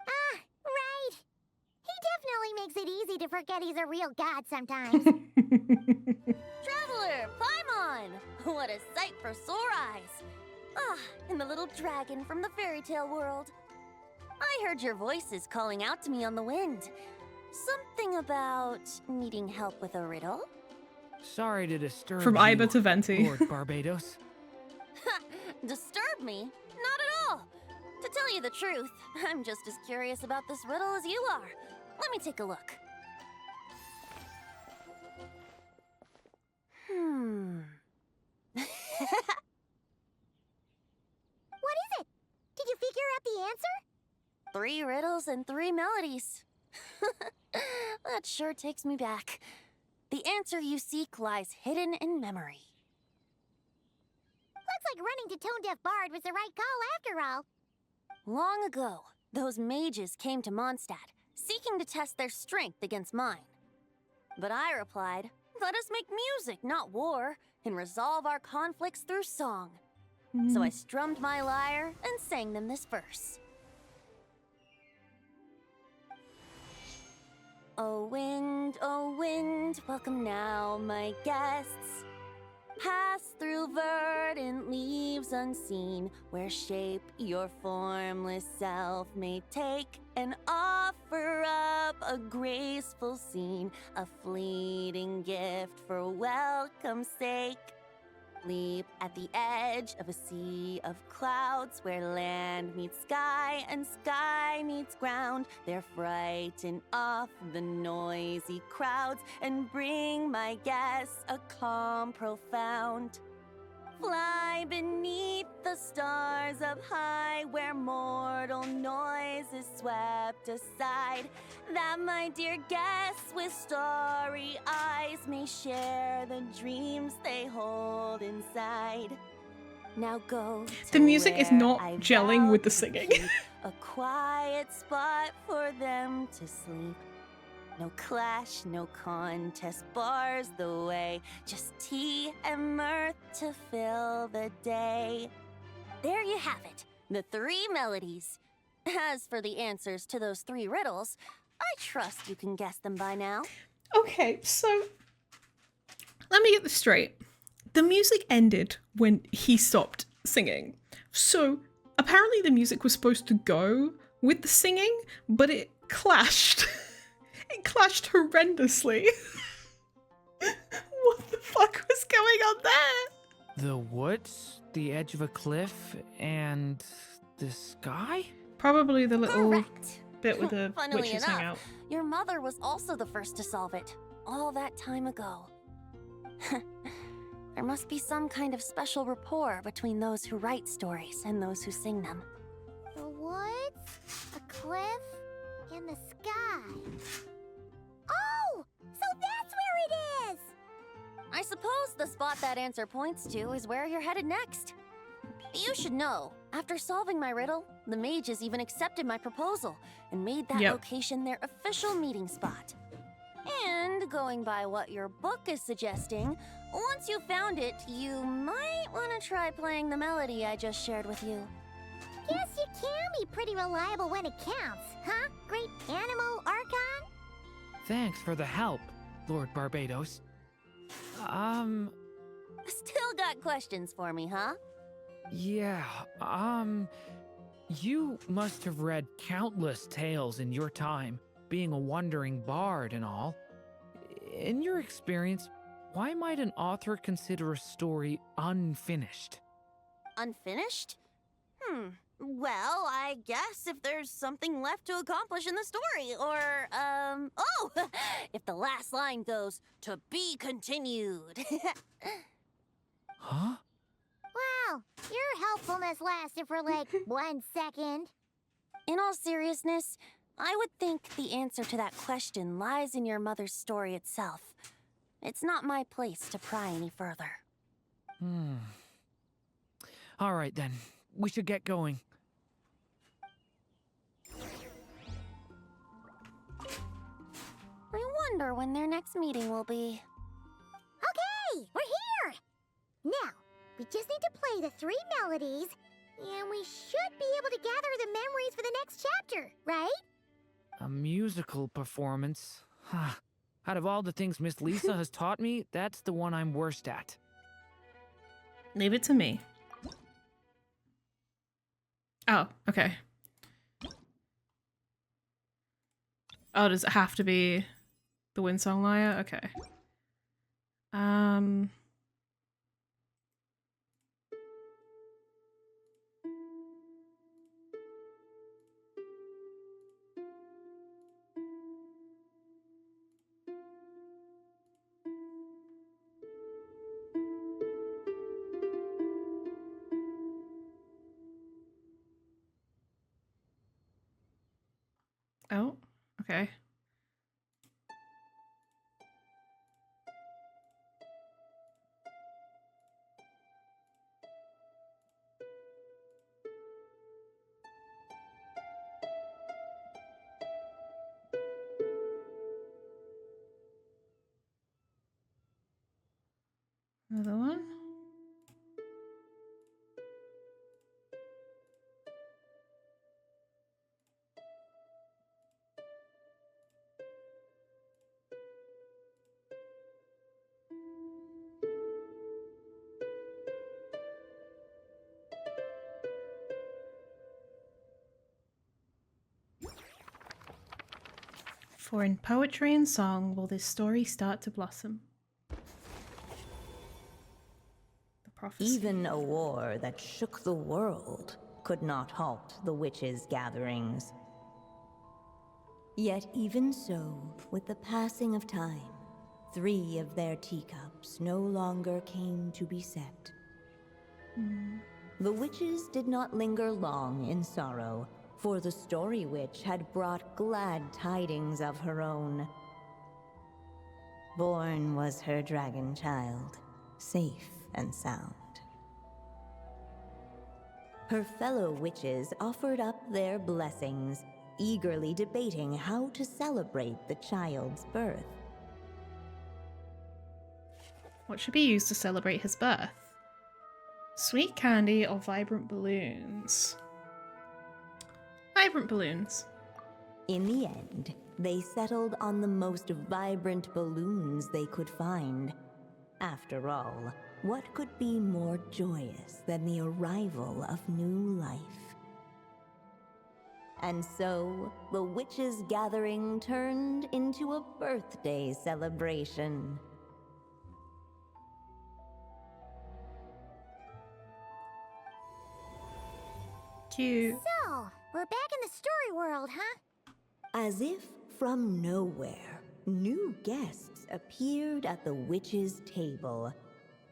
Ah, right. He definitely makes it easy to forget he's a real god sometimes. Traveler, Paimon! What a sight for sore eyes! Ah, and the little dragon from the fairy tale world. I heard your voices calling out to me on the wind. Something about needing help with a riddle? Sorry to disturb From you, Iba to Venti. Lord Barbados. Disturb me? Not at all! To tell you the truth, I'm just as curious about this riddle as you are. Let me take a look. What is it? Did you figure out the answer? 3 riddles and 3 melodies. That sure takes me back. The answer you seek lies hidden in memory. Looks like running to Tone-Deaf Bard was the right call after all. Long ago, those mages came to Mondstadt, seeking to test their strength against mine. But I replied, let us make music, not war, and resolve our conflicts through song. So I strummed my lyre and sang them this verse. O wind, welcome now, my guests. Pass through verdant leaves unseen, where shape your formless self may take, and offer up a graceful scene, a fleeting gift for welcome's sake. Leap at the edge of a sea of clouds, where land meets sky and sky meets ground. There frighten off the noisy crowds and bring my guests a calm profound. Fly beneath the stars up high, where mortal noise is swept aside, that my dear guests with starry eyes may share the dreams they hold inside. Now go to The music is where not I gelling vowed with the to singing. keep a quiet spot for them to sleep. No clash, no contest bars the way, just tea and mirth to fill the day. There you have it, the 3 melodies. As for the answers to those 3 riddles, I trust you can guess them by now. Okay, so let me get this straight. The music ended when he stopped singing. So apparently the music was supposed to go with the singing, but it clashed. It clashed horrendously. What the fuck was going on there? The woods, the edge of a cliff, and the sky? Probably the little Correct. bit with the Funnily witches hang enough, out. your mother was also the first to solve it, all that time ago. There must be some kind of special rapport between those who write stories and those who sing them. The woods, a cliff, and the sky. Oh! So that's where it is! I suppose the spot that answer points to is where you're headed next. You should know, after solving my riddle, the mages even accepted my proposal and made that location their official meeting spot. And going by what your book is suggesting, once you found it, you might want to try playing the melody I just shared with you. Guess you can be pretty reliable when it counts, huh? Great Animal Archon? Thanks for the help, Lord Barbados. Still got questions for me, huh? Yeah, you must have read countless tales in your time, being a wandering bard and all. In your experience, why might an author consider a story unfinished? Unfinished? Well, I guess if there's something left to accomplish in the story, or, oh! If the last line goes, "To be continued." Huh? Wow, your helpfulness lasted for like 1 second. In all seriousness, I would think the answer to that question lies in your mother's story itself. It's not my place to pry any further. All right, then. We should get going. I wonder when their next meeting will be. Okay, we're here! Now, we just need to play the 3 melodies, and we should be able to gather the memories for the next chapter, right? A musical performance? Out of all the things Miss Lisa has taught me, that's the one I'm worst at. Leave it to me. Oh, okay. Oh, does it have to be the Windsong Lyre? Okay. Oh, okay. Another one. For in poetry and song will this story start to blossom. The prophecy. Even a war that shook the world could not halt the witches' gatherings. Yet even so, with the passing of time, 3 of their teacups no longer came to be set. The witches did not linger long in sorrow, for the story witch had brought glad tidings of her own. Born was her dragon child, safe and sound. Her fellow witches offered up their blessings, eagerly debating how to celebrate the child's birth. What should be used to celebrate his birth? Sweet candy or vibrant balloons? Vibrant balloons. In the end, they settled on the most vibrant balloons they could find. After all, what could be more joyous than the arrival of new life? And so, the witches' gathering turned into a birthday celebration. Cute. So, we're back in the story world, huh? As if from nowhere, new guests appeared at the witches' table.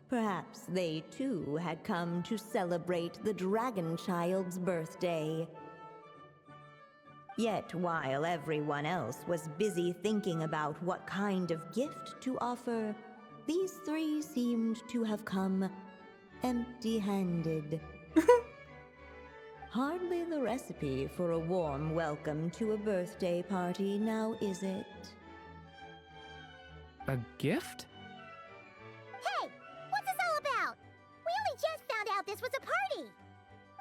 Perhaps they too had come to celebrate the dragon child's birthday. Yet while everyone else was busy thinking about what kind of gift to offer, these 3 seemed to have come empty-handed. Hardly the recipe for a warm welcome to a birthday party, now is it? A gift? Hey, what's this all about? We only just found out this was a party.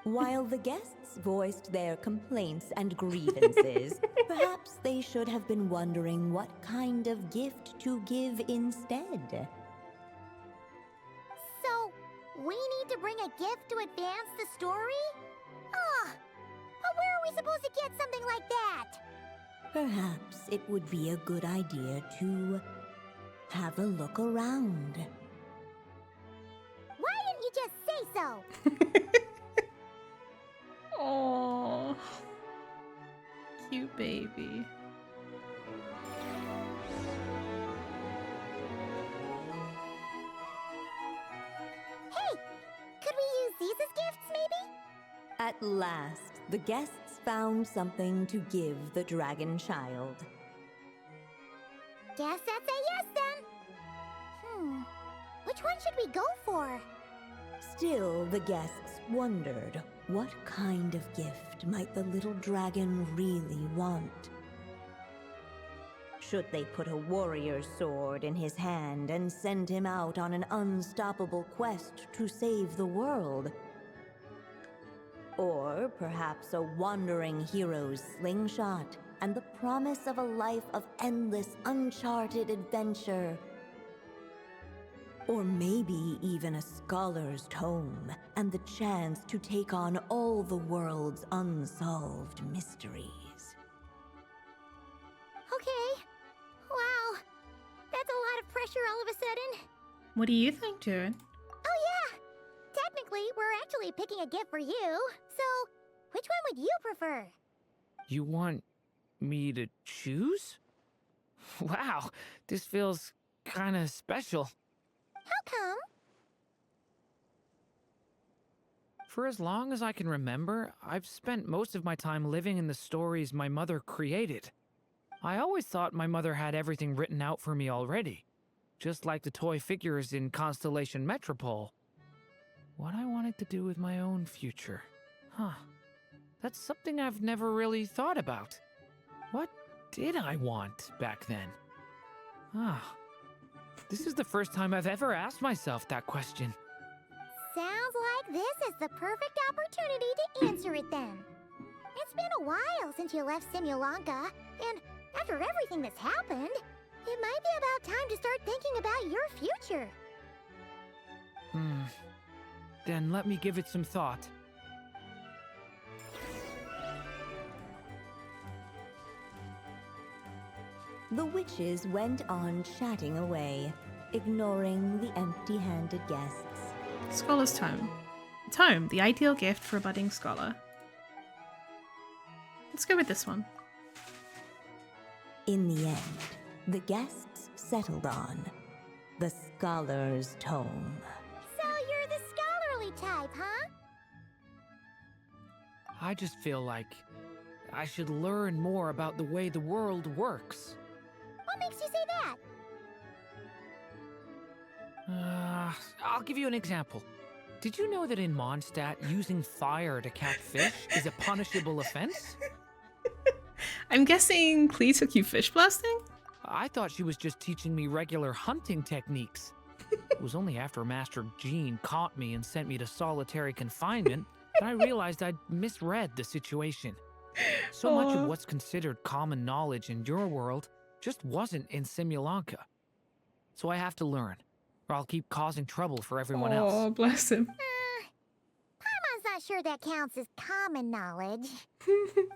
While the guests voiced their complaints and grievances, perhaps they should have been wondering what kind of gift to give instead. So, we need to bring a gift to advance the story? But where are we supposed to get something like that? Perhaps it would be a good idea to have a look around. Why didn't you just say so? Oh, cute baby. Hey, could we use these as gifts, maybe? At last, the guests found something to give the dragon child. Guess that's a yes then. Which one should we go for? Still, the guests wondered what kind of gift might the little dragon really want. Should they put a warrior's sword in his hand and send him out on an unstoppable quest to save the world? Or perhaps a wandering hero's slingshot and the promise of a life of endless, uncharted adventure? Or maybe even a scholar's tome and the chance to take on all the world's unsolved mysteries. Okay. Wow. That's a lot of pressure all of a sudden. What do you think, Durin? Oh yeah. Technically, we're actually picking a gift for you. So, which one would you prefer? You want me to choose? Wow, this feels kind of special. How come? For as long as I can remember, I've spent most of my time living in the stories my mother created. I always thought my mother had everything written out for me already, just like the toy figures in Constellation Metropole. What I wanted to do with my own future. Huh. That's something I've never really thought about. What did I want back then? Ah. This is the first time I've ever asked myself that question. Sounds like this is the perfect opportunity to answer it then. It's been a while since you left Simulanka, and after everything that's happened, it might be about time to start thinking about your future. Then let me give it some thought. The witches went on chatting away, ignoring the empty-handed guests. Scholar's Tome. Tome, the ideal gift for a budding scholar. Let's go with this one. In the end, the guests settled on the Scholar's Tome. So you're the scholarly type, huh? I just feel like I should learn more about the way the world works. What makes you say that? I'll give you an example. Did you know that in Mondstadt, using fire to catch fish is a punishable offense? I'm guessing Clee took you fish blasting? I thought she was just teaching me regular hunting techniques. It was only after Master Jean caught me and sent me to solitary confinement that I realized I'd misread the situation. So much of what's considered common knowledge in your world just wasn't in Simulanka. So I have to learn, or I'll keep causing trouble for everyone else. Oh, bless him. Paimon's not sure that counts as common knowledge. Alright.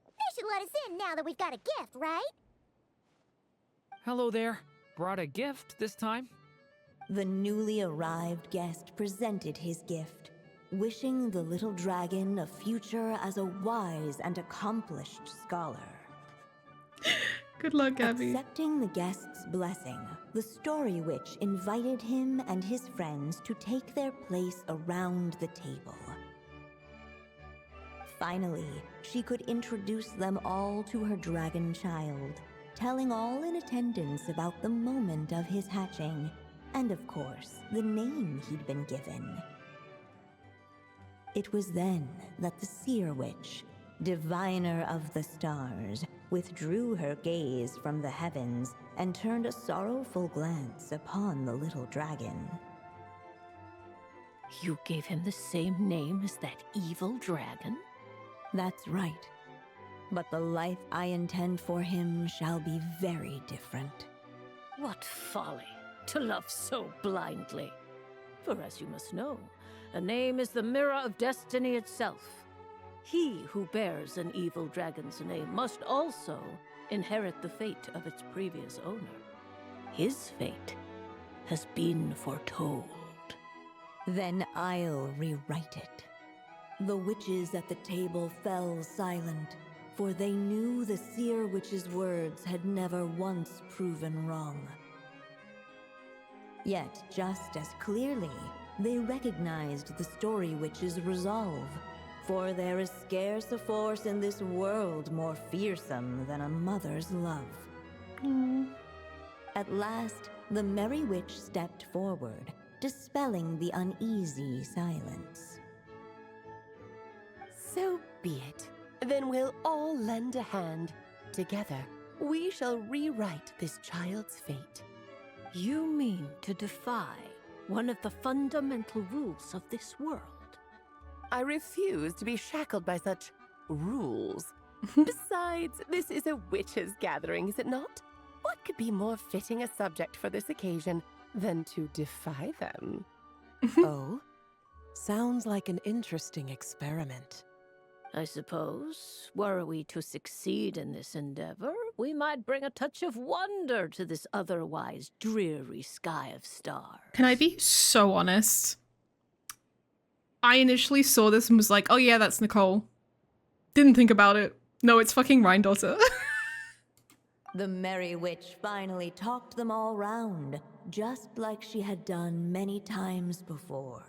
They should let us in now that we've got a gift, right? Hello there. Brought a gift this time? The newly arrived guest presented his gift, wishing the little dragon a future as a wise and accomplished scholar. Good luck, Gabby. Accepting the guest's blessing, the Story Witch invited him and his friends to take their place around the table. Finally, she could introduce them all to her dragon child, telling all in attendance about the moment of his hatching, and of course, the name he'd been given. It was then that the Seer Witch, diviner of the stars, withdrew her gaze from the heavens and turned a sorrowful glance upon the little dragon. You gave him the same name as that evil dragon? That's right. But the life I intend for him shall be very different. What folly to love so blindly. For as you must know, a name is the mirror of destiny itself. He who bears an evil dragon's name must also inherit the fate of its previous owner. His fate has been foretold. Then I'll rewrite it. The witches at the table fell silent, for they knew the seer witch's words had never once proven wrong. Yet, just as clearly, they recognized the story witch's resolve, for there is scarce a force in this world more fearsome than a mother's love. At last, the merry witch stepped forward, dispelling the uneasy silence. So be it. Then we'll all lend a hand. Together, we shall rewrite this child's fate. You mean to defy one of the fundamental rules of this world? I refuse to be shackled by such rules. Besides, this is a witches' gathering, is it not? What could be more fitting a subject for this occasion than to defy them? Oh? Sounds like an interesting experiment. I suppose, were we to succeed in this endeavor, we might bring a touch of wonder to this otherwise dreary sky of stars. Can I be so honest? I initially saw this and was like, oh yeah, that's Nicole. Didn't think about it. No, it's fucking Rhindaughter. The merry witch finally talked them all round, just like she had done many times before.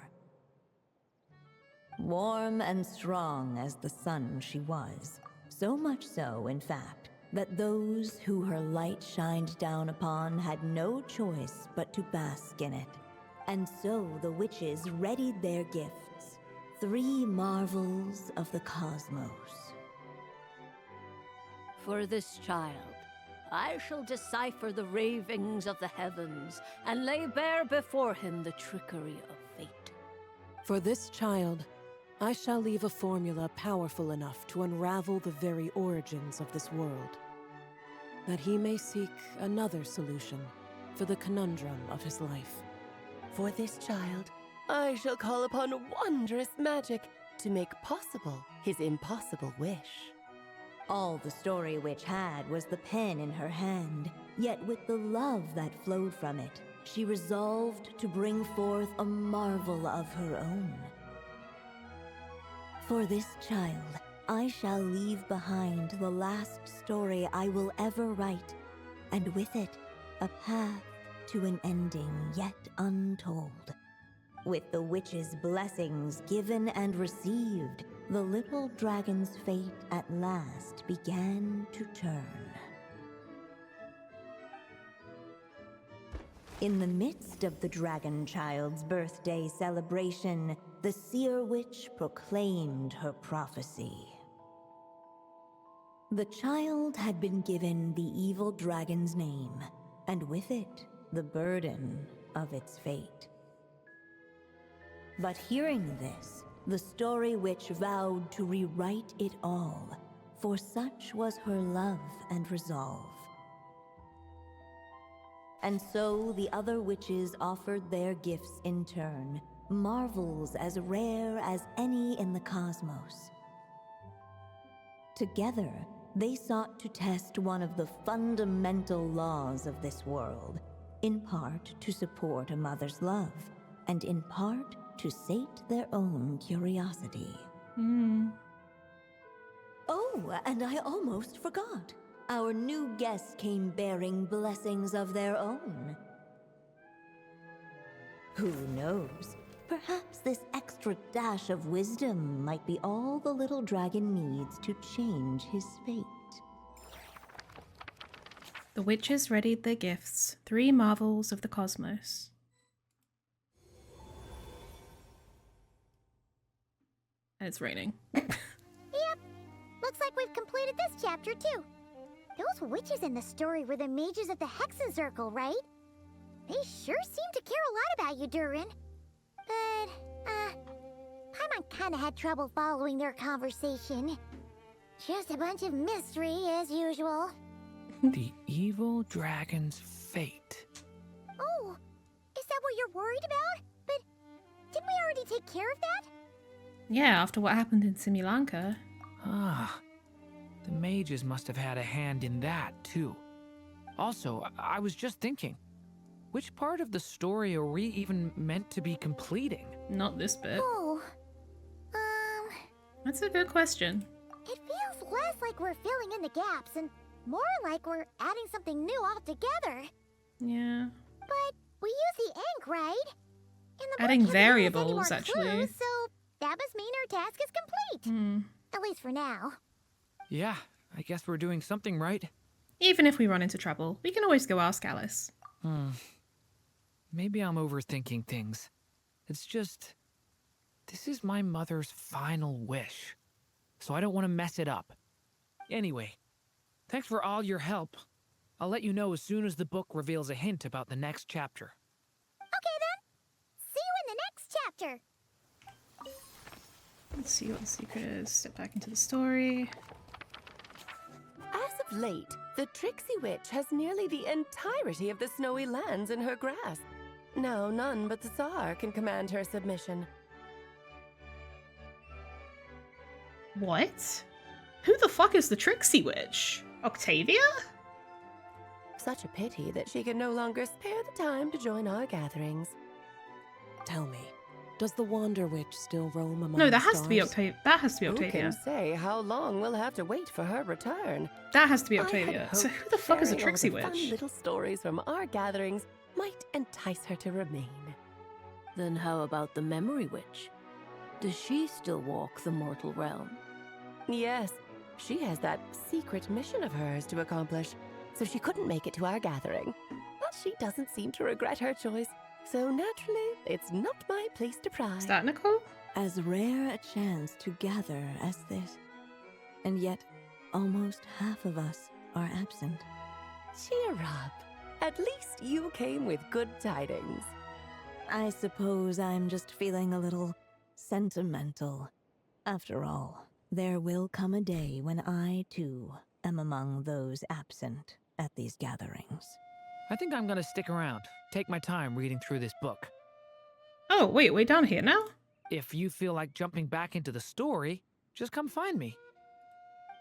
Warm and strong as the sun she was, so much so, in fact, that those who her light shined down upon had no choice but to bask in it. And so the witches readied their gifts, 3 marvels of the cosmos. For this child, I shall decipher the ravings of the heavens and lay bare before him the trickery of fate. For this child, I shall leave a formula powerful enough to unravel the very origins of this world, that he may seek another solution for the conundrum of his life. For this child, I shall call upon wondrous magic to make possible his impossible wish. All the story witch had was the pen in her hand, yet with the love that flowed from it, she resolved to bring forth a marvel of her own. For this child, I shall leave behind the last story I will ever write, and with it, a path to an ending yet untold. With the witch's blessings given and received, the little dragon's fate at last began to turn. In the midst of the dragon child's birthday celebration, the seer witch proclaimed her prophecy. The child had been given the evil dragon's name, and with it, the burden of its fate. But hearing this, the story witch vowed to rewrite it all, for such was her love and resolve. And so the other witches offered their gifts in turn, marvels as rare as any in the cosmos. Together, they sought to test one of the fundamental laws of this world, in part to support a mother's love, and in part to sate their own curiosity. Oh, and I almost forgot. Our new guests came bearing blessings of their own. Who knows? Perhaps this extra dash of wisdom might be all the little dragon needs to change his fate. The witches readied their gifts, 3 marvels of the cosmos. And it's raining. Yep. Looks like we've completed this chapter too. Those witches in the story were the mages of the Hexen Circle, right? They sure seem to care a lot about you, Durin. But, Paimon kinda had trouble following their conversation. Just a bunch of mystery, as usual. The evil dragon's fate. Oh, is that what you're worried about? But didn't we already take care of that? Yeah, after what happened in Sri Lanka. Ah, The mages must have had a hand in that, too. Also, I was just thinking, which part of the story are we even meant to be completing? Not this bit. Oh, That's a good question. it feels less like we're filling in the gaps and more like we're adding something new altogether. Yeah. But we use the ink, right? And the book Adding hasn't given us any variables, more actually. clues, so that must mean our task is complete. Hmm. At least for now. Yeah, I guess we're doing something right. Even if we run into trouble, we can always go ask Alice. Maybe I'm overthinking things. It's just, this is my mother's final wish, so I don't want to mess it up. Anyway, thanks for all your help. I'll let you know as soon as the book reveals a hint about the next chapter. Okay then. See you in the next chapter. Let's see what the secret is. Step back into the story. As of late, the Tricksy Witch has nearly the entirety of the snowy lands in her grasp. Now none but the Tsar can command her submission. What? Who the fuck is the Tricksy Witch? Octavia? Such a pity that she can no longer spare the time to join our gatherings. Tell me, does the Wander Witch still roam among No, the that has to be stars? Octavia. That has to be Who Octavia. can say how long we'll have to wait for her return? That has to be I had Octavia. So hoped who the fuck is the sharing all Tricksy the fun Witch? little stories from our gatherings might entice her to remain. Then how about the Memory Witch? Does she still walk the mortal realm? Yes, she has that secret mission of hers to accomplish, so she couldn't make it to our gathering. But she doesn't seem to regret her choice, so naturally, it's not my place to pry. Is that Nicole? As rare a chance to gather as this. And yet, almost half of us are absent. Cheer up. At least you came with good tidings. I suppose I'm just feeling a little sentimental. After all, there will come a day when I, too, am among those absent at these gatherings. I think I'm gonna stick around, take my time reading through this book. Oh, wait, we're down here now? If you feel like jumping back into the story, just come find me.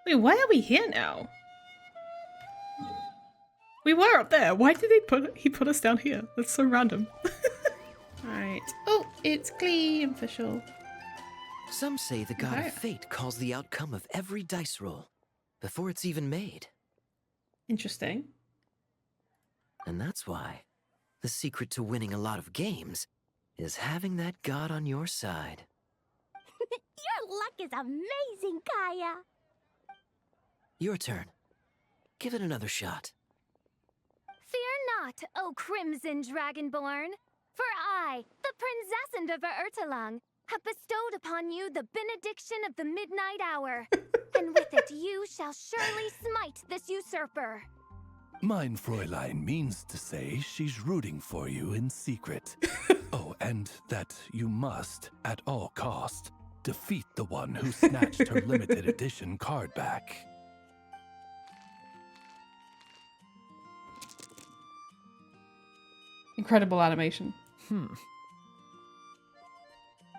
Wait, why are we here now? We were up there. Why did he put us down here? That's so random. Alright. Oh, it's clean official. Some say the god Okay. of fate calls the outcome of every dice roll before it's even made. Interesting. And that's why the secret to winning a lot of games is having that god on your side. Your luck is amazing, Kaya. Your turn. Give it another shot. Fear not, O Crimson Dragonborn, for I, the Princess of Ertelung, have bestowed upon you the benediction of the midnight hour, and with it you shall surely smite this usurper. Mein Fräulein means to say she's rooting for you in secret. Oh, and that you must, at all cost, defeat the one who snatched her limited edition card back. Incredible animation.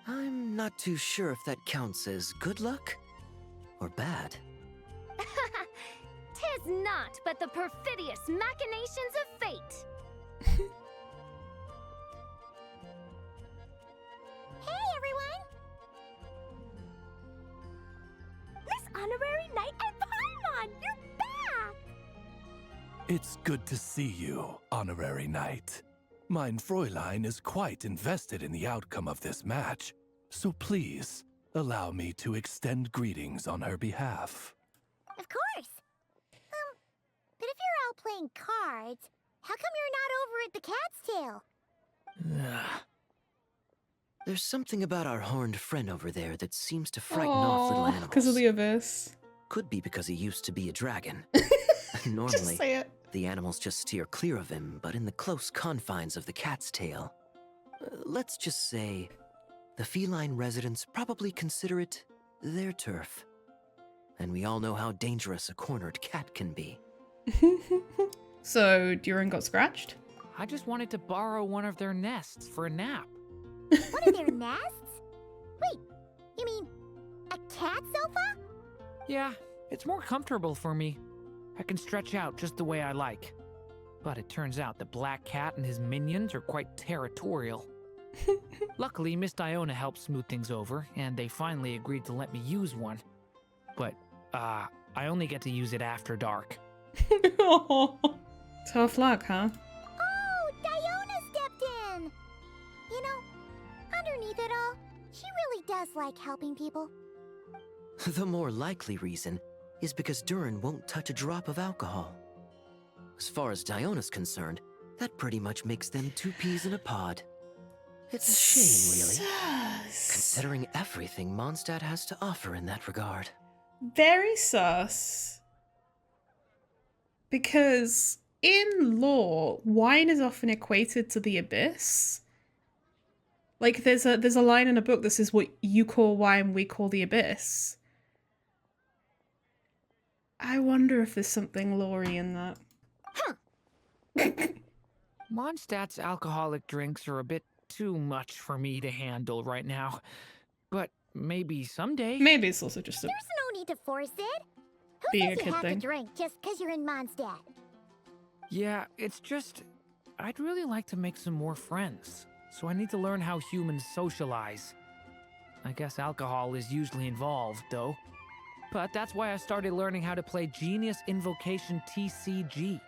I'm not too sure if that counts as good luck or bad. Tis not but the perfidious machinations of fate. Hey, everyone! Miss Honorary Knight and Paimon, you're back! It's good to see you, Honorary Knight. Mein Fräulein is quite invested in the outcome of this match, so please, allow me to extend greetings on her behalf. Of course. But if you're all playing cards, how come you're not over at the Cat's Tail? There's something about our horned friend over there that seems to frighten off little animals. Because of the abyss. Could be because he used to be a dragon. Just Normally, say it. the animals just steer clear of him, but in the close confines of the cat's tail, let's just say, the feline residents probably consider it their turf. And we all know how dangerous a cornered cat can be. So, Durin got scratched? I just wanted to borrow one of their nests for a nap. One of their nests? Wait, you mean a cat sofa? Yeah, It's more comfortable for me. I can stretch out just the way I like. But it turns out the Black Cat and his minions are quite territorial. Luckily, Miss Diona helped smooth things over, and they finally agreed to let me use one. But, I only get to use it after dark. Tough luck, huh? Oh, Diona stepped in! You know, underneath it all, she really does like helping people. The more likely reason is because Durin won't touch a drop of alcohol. As far as Diona's concerned, that pretty much makes them two peas in a pod. It's a shame, really, considering everything Mondstadt has to offer in that regard. Very sus. Because in lore, wine is often equated to the abyss. Like there's a line in a book that says what you call wine, we call the abyss. I wonder if there's something lore-y in that. Mondstadt's alcoholic drinks are a bit too much for me to handle right now. But maybe someday. Maybe it's also just There's no need to force it. Who being a says you kid have thing. to drink just because you're in Mondstadt? Yeah, it's just... I'd really like to make some more friends. So I need to learn how humans socialize. I guess alcohol is usually involved, though. But that's why I started learning how to play Genius Invocation TCG.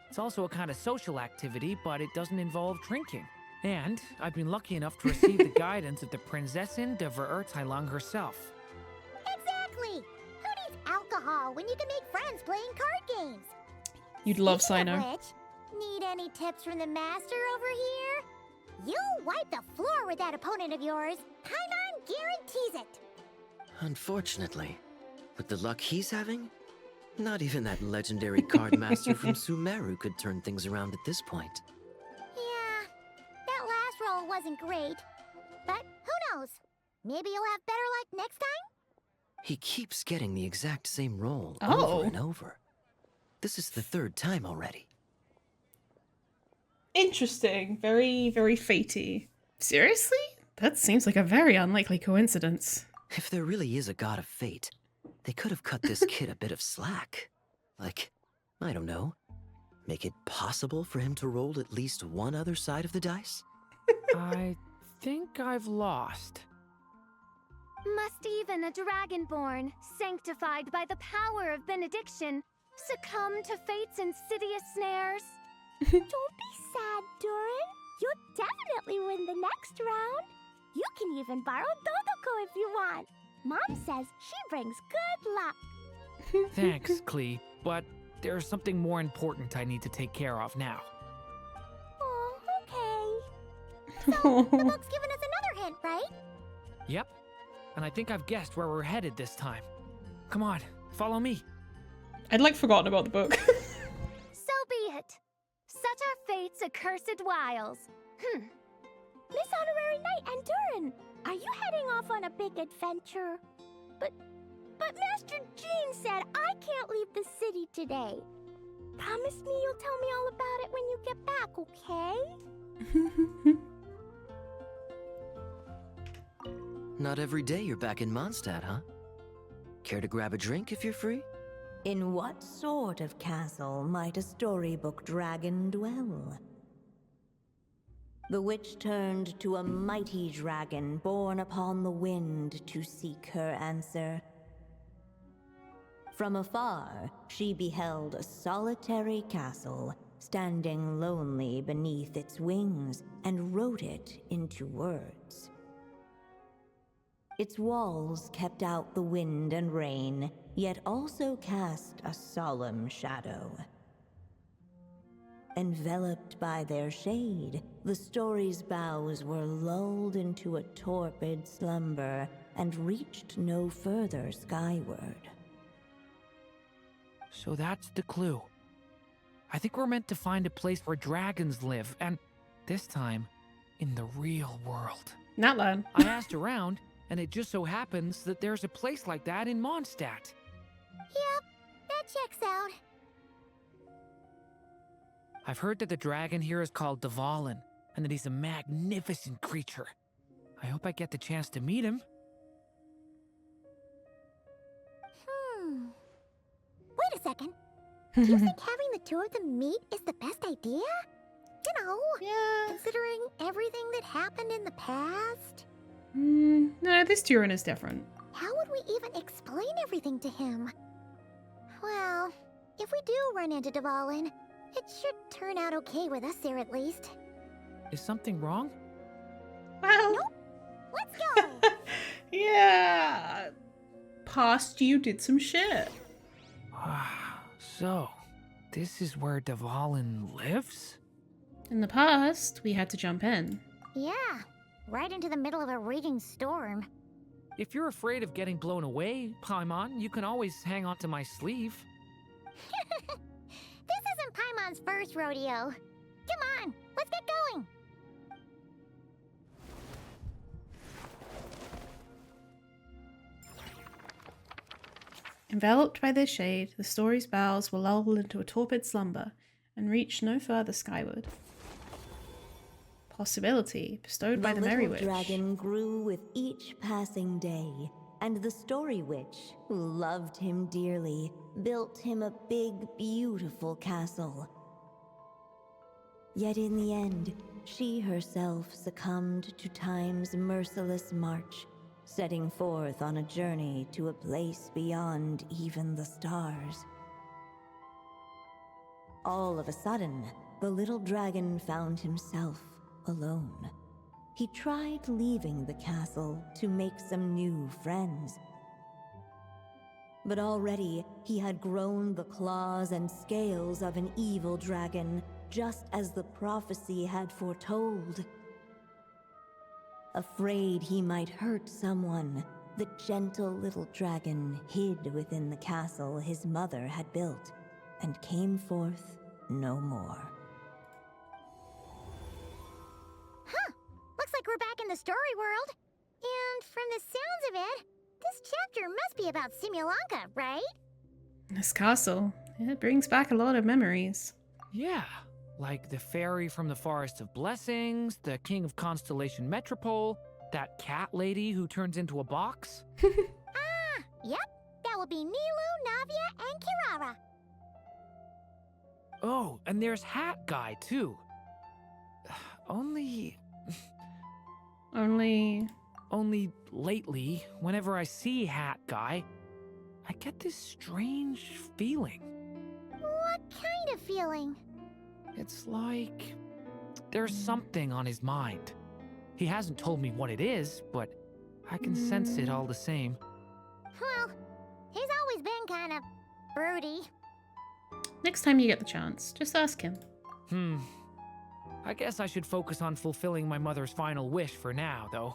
It's also a kind of social activity, but it doesn't involve drinking. And I've been lucky enough to receive the guidance of the Prinzessin de Verurteilung herself. Exactly! Who needs alcohol when you can make friends playing card games? You'd love Speaking Sino. of which, need any tips from the master over here? You wipe the floor with that opponent of yours. Paimon guarantees it. Unfortunately, with the luck he's having, not even that legendary card master from Sumeru could turn things around at this point. Yeah, that last roll wasn't great. But who knows? Maybe you'll have better luck next time? He keeps getting the exact same roll Oh. over and over. This is the third time already. Interesting. Very, very fatey. Seriously? That seems like a very unlikely coincidence. If there really is a god of fate, they could have cut this kid a bit of slack. Like, I don't know, make it possible for him to roll at least one other side of the dice? I think I've lost. Must even a dragonborn, sanctified by the power of benediction, succumb to fate's insidious snares? Don't be sad, Durin. You'll definitely win the next round. You can even borrow Dodoko if you want. Mom says she brings good luck. Thanks, Klee, but there's something more important I need to take care of now. Oh, okay. So, the book's giving us another hint, right? Yep, and I think I've guessed where we're headed this time. Come on, follow me. I'd like forgotten about the book. So be it. Such are fate's accursed wiles. Miss Honorary Knight and Durin, are you heading off on a big adventure? But Master Jean said I can't leave the city today. Promise me you'll tell me all about it when you get back, okay? Not every day you're back in Mondstadt, huh? Care to grab a drink if you're free? In what sort of castle might a storybook dragon dwell? The witch turned to a mighty dragon born upon the wind to seek her answer. From afar, she beheld a solitary castle, standing lonely beneath its wings, and wrote it into words. Its walls kept out the wind and rain, yet also cast a solemn shadow. Enveloped by their shade, the story's boughs were lulled into a torpid slumber and reached no further skyward. So that's the clue. I think we're meant to find a place where dragons live, and this time, in the real world. Not land. I asked around, and it just so happens that there's a place like that in Mondstadt. Yep, that checks out. I've heard that the dragon here is called Dvalin, and that he's a magnificent creature. I hope I get the chance to meet him. Do you think having the two of them meet is the best idea? You know, Yeah. considering everything that happened in the past? No, this Durin is different. How would we even explain everything to him? Well, if we do run into Dvalin, it should turn out okay with us there at least. Is something wrong? Well, Nope. Let's go! yeah. Past you did some shit. So, this is where Dvalin lives? In the past, we had to jump in. Yeah, right into the middle of a raging storm. If you're afraid of getting blown away, Paimon, you can always hang onto my sleeve. This isn't Paimon's first rodeo. Come on, let's get going! Enveloped by their shade, the story's boughs will lull into a torpid slumber and reach no further skyward. Possibility bestowed by the Merry little Witch. dragon grew with each passing day, and the Story Witch, who loved him dearly, built him a big, beautiful castle. Yet in the end, she herself succumbed to time's merciless march, setting forth on a journey to a place beyond even the stars. All of a sudden, the little dragon found himself alone. He tried leaving the castle to make some new friends. But already he had grown the claws and scales of an evil dragon, just as the prophecy had foretold. Afraid he might hurt someone, the gentle little dragon hid within the castle his mother had built, and came forth no more. Huh, looks like we're back in the story world. And from the sounds of it, this chapter must be about Simulanka, right? This castle, it brings back a lot of memories. Yeah, like the fairy from the Forest of Blessings, the king of Constellation Metropole, that cat lady who turns into a box. Yep, that will be Nilu, Navia, and Kirara. Oh, and there's Hat Guy, too. Only lately, whenever I see Hat Guy, I get this strange feeling. What kind of feeling? It's like there's something on his mind. He hasn't told me what it is, but I can sense it all the same. Well, he's always been kind of broody. Next time you get the chance, just ask him. I guess I should focus on fulfilling my mother's final wish for now, though.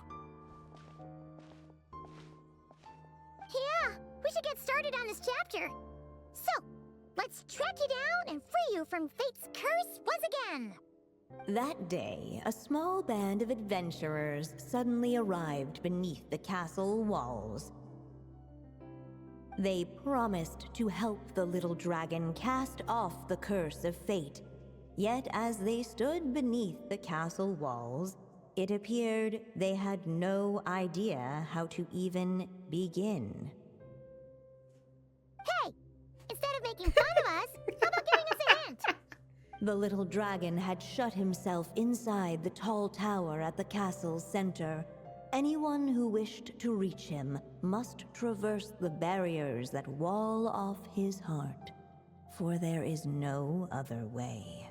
Yeah, we should get started on this chapter. So, let's track you down and free you from fate's curse once again. That day, a small band of adventurers suddenly arrived beneath the castle walls. They promised to help the little dragon cast off the curse of fate. Yet as they stood beneath the castle walls, it appeared they had no idea how to even begin. Hey, instead of making fun of us, how about giving us a hint? The little dragon had shut himself inside the tall tower at the castle's center. Anyone who wished to reach him must traverse the barriers that wall off his heart, for there is no other way.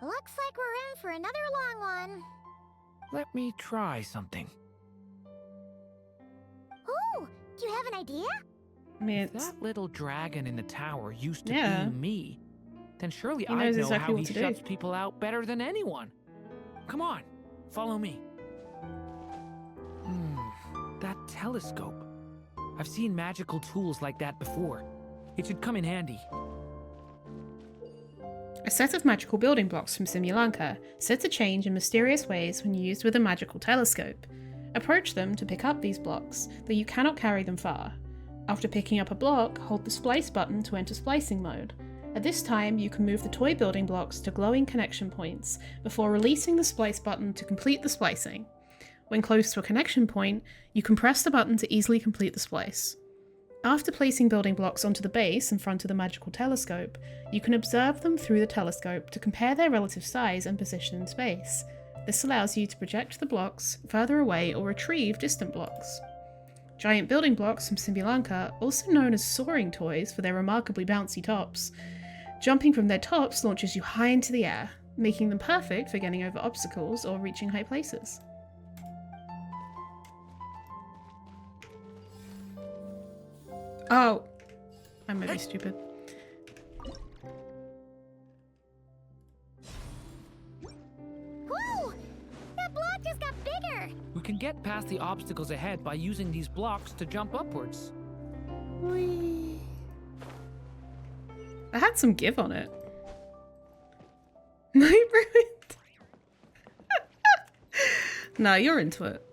Looks like we're in for another long one. Let me try something. Ooh, do you have an idea? I mean, If that little dragon in the tower used to Yeah. be me, then surely He I knows know exactly how what he to do. shuts people out better than anyone. Come on, follow me. That telescope. I've seen magical tools like that before. It should come in handy. a set of magical building blocks from Simulanka set to change in mysterious ways when used with a magical telescope. Approach them to pick up these blocks, though you cannot carry them far. After picking up a block, hold the splice button to enter splicing mode. At this time, you can move the toy building blocks to glowing connection points before releasing the splice button to complete the splicing. When close to a connection point, you can press the button to easily complete the splice. After placing building blocks onto the base in front of the magical telescope, you can observe them through the telescope to compare their relative size and position in space. This allows you to project the blocks further away or retrieve distant blocks. Giant building blocks from Simbulanka, also known as soaring toys for their remarkably bouncy tops. Jumping from their tops launches you high into the air, making them perfect for getting over obstacles or reaching high places. Oh, I might be stupid. Whoa! That block just got bigger! We can get past the obstacles ahead by using these blocks to jump upwards. Whee. I had some give on it. Night ruined. Nah, you're into it.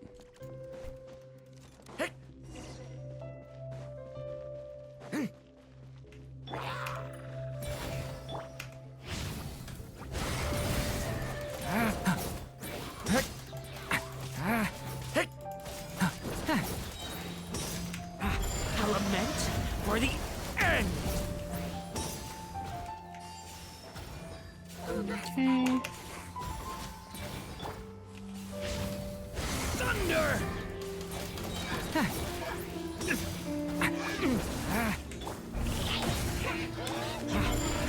Element for the end. Okay. Thunder.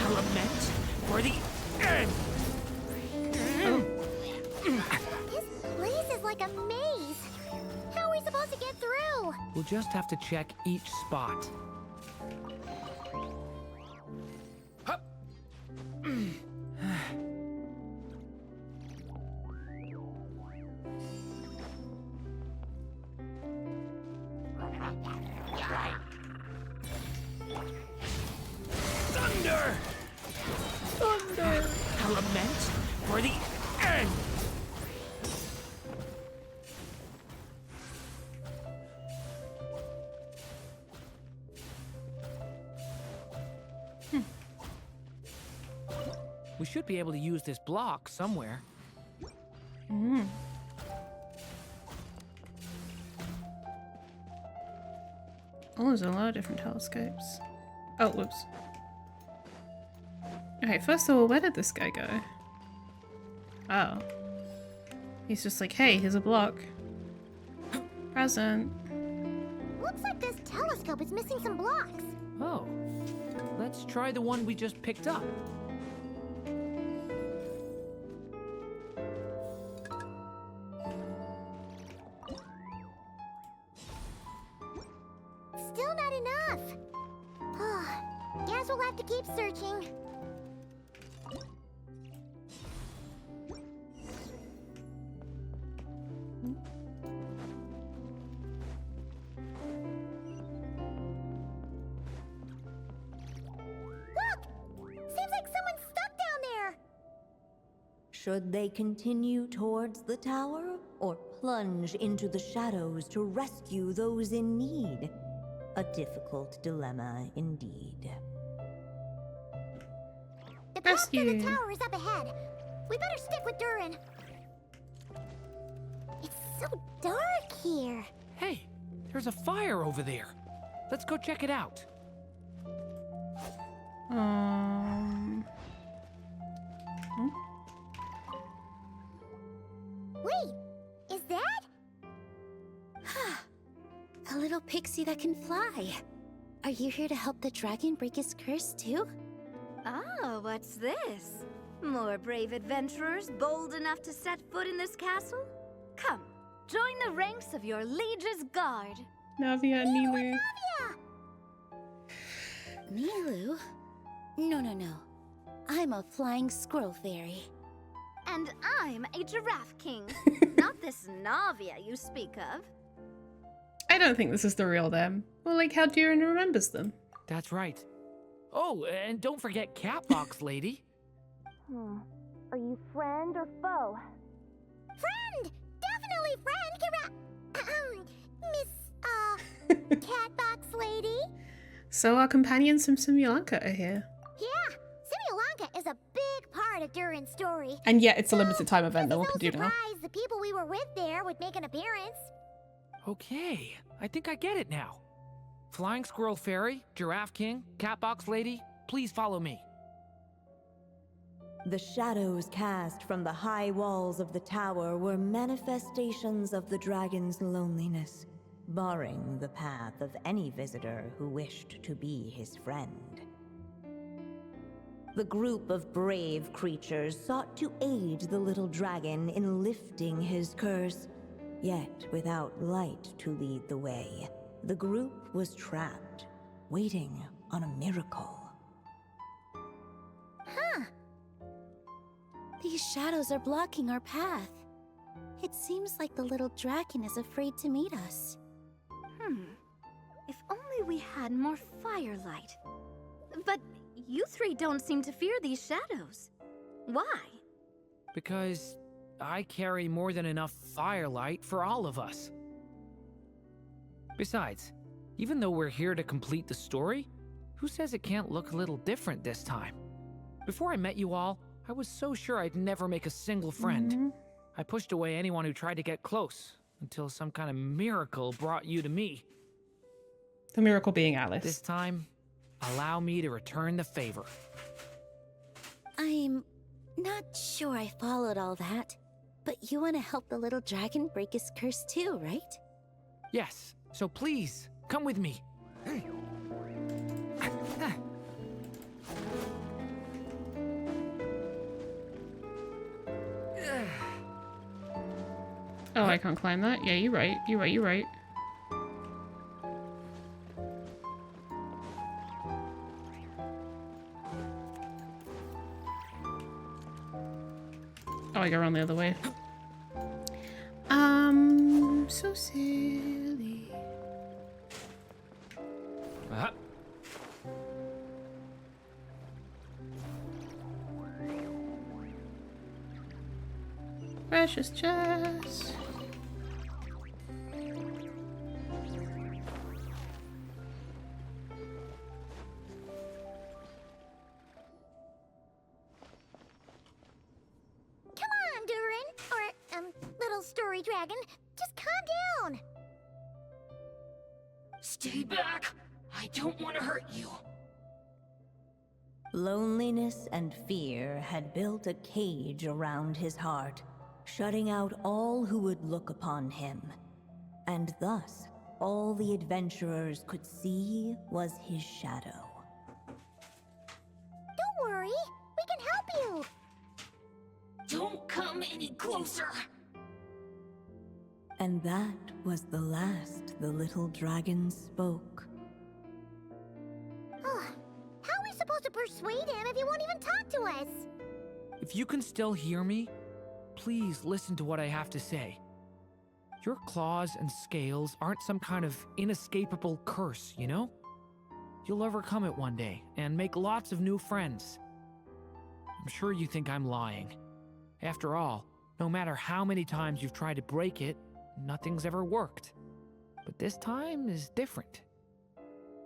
Element for the end. This place is like a maze. How are we supposed to get through? We'll just have to check each spot. Hup. Thunder! Thunder! Element for the end! We should be able to use this block somewhere. Mm. Oh, there's a lot of different telescopes. Oh, whoops. Okay, first of all, where did this guy go? Oh. He's just like, hey, here's a block. Present. Looks like this telescope is missing some blocks. Oh. Let's try the one we just picked up. Still not enough. Guess we'll have to keep searching. Look! Seems like someone's stuck down there. Should they continue towards the tower or plunge into the shadows to rescue those in need? A difficult dilemma indeed. The path to the Rescue. tower is up ahead. We better stick with Durin. It's so dark here. Hey, there's a fire over there. Let's go check it out. Hmm? Wait, is that? A little pixie that can fly. Are you here to help the dragon break his curse too? Oh, what's this? More brave adventurers bold enough to set foot in this castle? Come, join the ranks of your liege's guard. Navia and Nilu. Nilu? No. I'm a flying squirrel fairy. And I'm a giraffe king. Not this Navia you speak of. I don't think this is the real them. Or like how Durin remembers them. That's right. Oh, and don't forget Catbox Lady. Are you friend or foe? Friend! Definitely friend, Miss, Catbox Lady? So our companions from Simulanka are here. Yeah, Simulanka is a big part of Durin's story. And yet it's a limited time event, no one It's can no do now. surprise the people we were with there would make an appearance. Okay, I think I get it now. Flying Squirrel Fairy, Giraffe King, Catbox Lady, please follow me. The shadows cast from the high walls of the tower were manifestations of the dragon's loneliness, barring the path of any visitor who wished to be his friend. The group of brave creatures sought to aid the little dragon in lifting his curse, yet without light to lead the way, the group was trapped, waiting on a miracle. Huh. These shadows are blocking our path. It seems like the little dragon is afraid to meet us. If only we had more firelight. But you three don't seem to fear these shadows. Why? Because I carry more than enough firelight for all of us. Besides, even though we're here to complete the story, who says it can't look a little different this time? Before I met you all, I was so sure I'd never make a single friend. I pushed away anyone who tried to get close, until some kind of miracle brought you to me. The miracle being Alice. This time, allow me to return the favor. I'm not sure I followed all that, but you want to help the little dragon break his curse too, right? Yes, so please, come with me. Oh, I can't climb that? Yeah, you're right. You're right, you're right. Oh, I go around the other way. So silly. Precious chest. Come on, Durin. Or, little story dragon. Just calm down. Stay back! I don't want to hurt you. Loneliness and fear had built a cage around his heart, shutting out all who would look upon him. And thus, all the adventurers could see was his shadow. Don't worry. We can help you. Don't come any closer. And that was the last the little dragon spoke. How are we supposed to persuade him if he won't even talk to us? If you can still hear me, please listen to what I have to say. Your claws and scales aren't some kind of inescapable curse, you know? You'll overcome it one day and make lots of new friends. I'm sure you think I'm lying. After all, no matter how many times you've tried to break it, nothing's ever worked. But this time is different.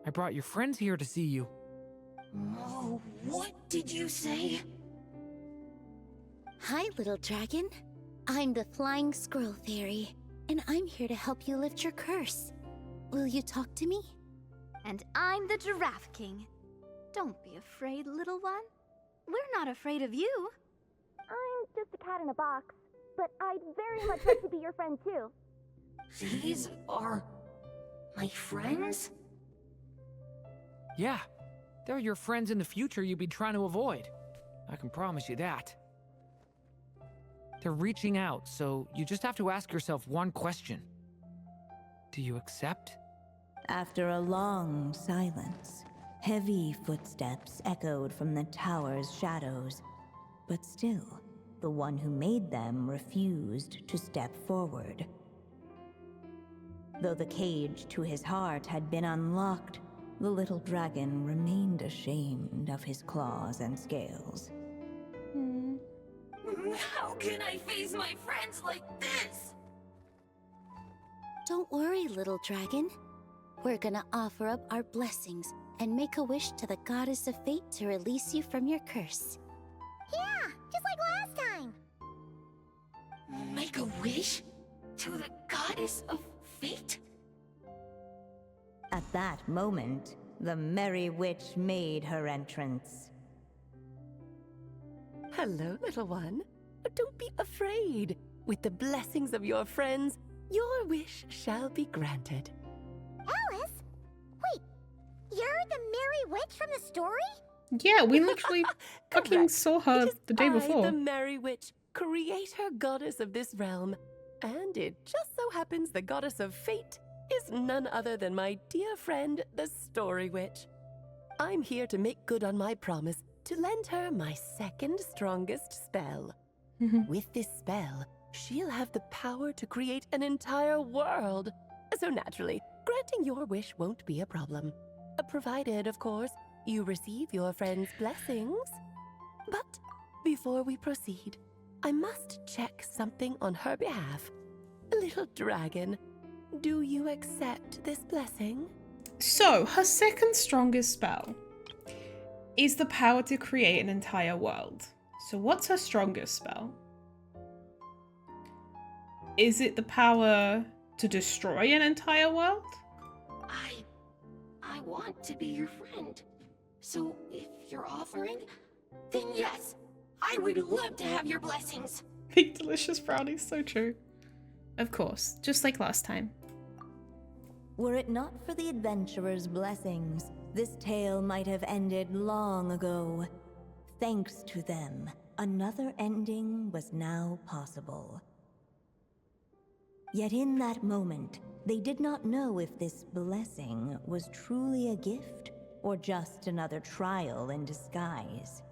I brought your friends here to see you. Oh, what did you say? Hi, little dragon. I'm the Flying Squirrel Fairy, and I'm here to help you lift your curse. Will you talk to me? And I'm the Giraffe King. Don't be afraid, little one. We're not afraid of you. I'm just a cat in a box, but I'd very much like to be your friend too. These are my friends? Yeah, they're your friends in the future you'd be trying to avoid. I can promise you that. They're reaching out, so you just have to ask yourself one question. Do you accept? After a long silence, heavy footsteps echoed from the tower's shadows, but still, the one who made them refused to step forward. Though the cage to his heart had been unlocked, the little dragon remained ashamed of his claws and scales. How can I face my friends like this? Don't worry, little dragon. We're gonna offer up our blessings and make a wish to the goddess of fate to release you from your curse. Yeah, just like last time. Make a wish? To the goddess of fate? At that moment, the Merry Witch made her entrance. Hello, little one. Don't be afraid. With the blessings of your friends, your wish shall be granted. Alice? Wait, you're the Merry Witch from the story? Yeah, we literally fucking Correct. saw her It is the day before. the Merry Witch, creator goddess of this realm. And it just so happens the goddess of fate is none other than my dear friend, the Story Witch. I'm here to make good on my promise to lend her my second strongest spell. With this spell, she'll have the power to create an entire world. So naturally, granting your wish won't be a problem. Provided, of course, you receive your friend's blessings. But before we proceed, I must check something on her behalf. Little dragon, do you accept this blessing? So, her second strongest spell is the power to create an entire world. So what's her strongest spell? Is it the power to destroy an entire world? I want to be your friend. So if you're offering, then yes, I would love to have your blessings. Big delicious brownies, so true. Of course, just like last time. Were it not for the adventurer's blessings, this tale might have ended long ago. Thanks to them, another ending was now possible. Yet in that moment, they did not know if this blessing was truly a gift or just another trial in disguise.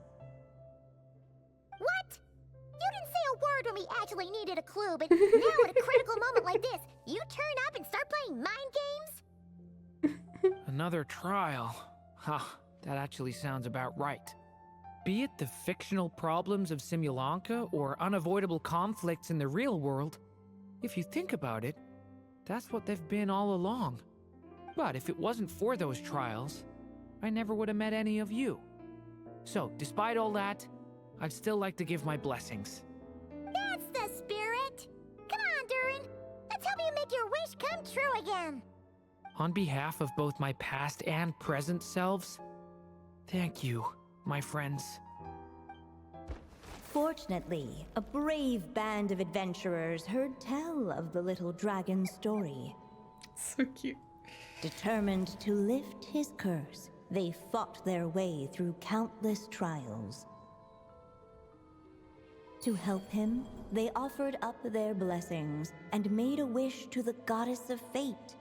What? You didn't say a word when we actually needed a clue, but now at a critical moment like this, you turn up and start playing mind games? Another trial. Huh, that actually sounds about right. Be it the fictional problems of Simulanka or unavoidable conflicts in the real world, if you think about it, that's what they've been all along. But if it wasn't for those trials, I never would have met any of you. So, despite all that, I'd still like to give my blessings. That's the spirit! Come on, Durin! Let's help you make your wish come true again! On behalf of both my past and present selves, thank you, my friends. Fortunately, a brave band of adventurers heard tell of the little dragon's story. So cute. Determined to lift his curse, they fought their way through countless trials. To help him, they offered up their blessings and made a wish to the goddess of fate.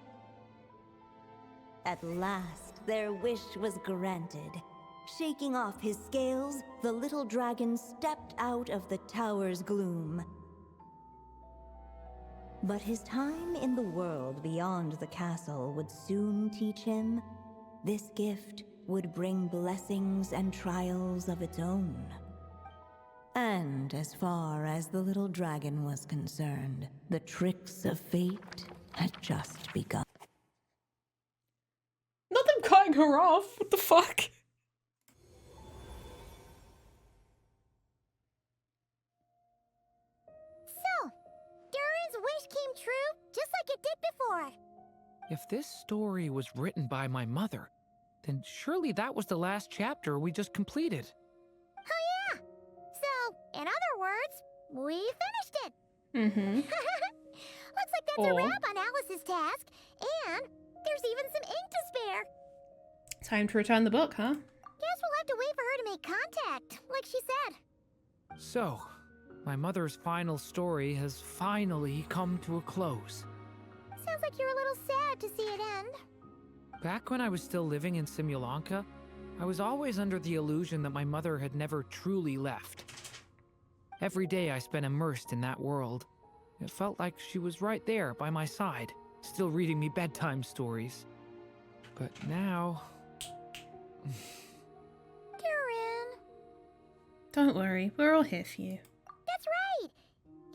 At last, their wish was granted. Shaking off his scales, the little dragon stepped out of the tower's gloom. But his time in the world beyond the castle would soon teach him this gift would bring blessings and trials of its own. And as far as the little dragon was concerned, the tricks of fate had just begun. Not them cutting her off. What the fuck? So, Durin's wish came true, just like it did before. If this story was written by my mother, then surely that was the last chapter we just completed. Oh yeah! So, in other words, we finished it! Mm-hmm. Looks like that's a wrap on Alice's task, and there's even some ink to spare. Time to return the book, huh? Guess we'll have to wait for her to make contact, like she said. So, my mother's final story has finally come to a close. Sounds like you're a little sad to see it end. Back when I was still living in Simulanka, I was always under the illusion that my mother had never truly left. Every day I spent immersed in that world. It felt like she was right there by my side, still reading me bedtime stories. But now... Durin. Don't worry, we're all here for you. That's right!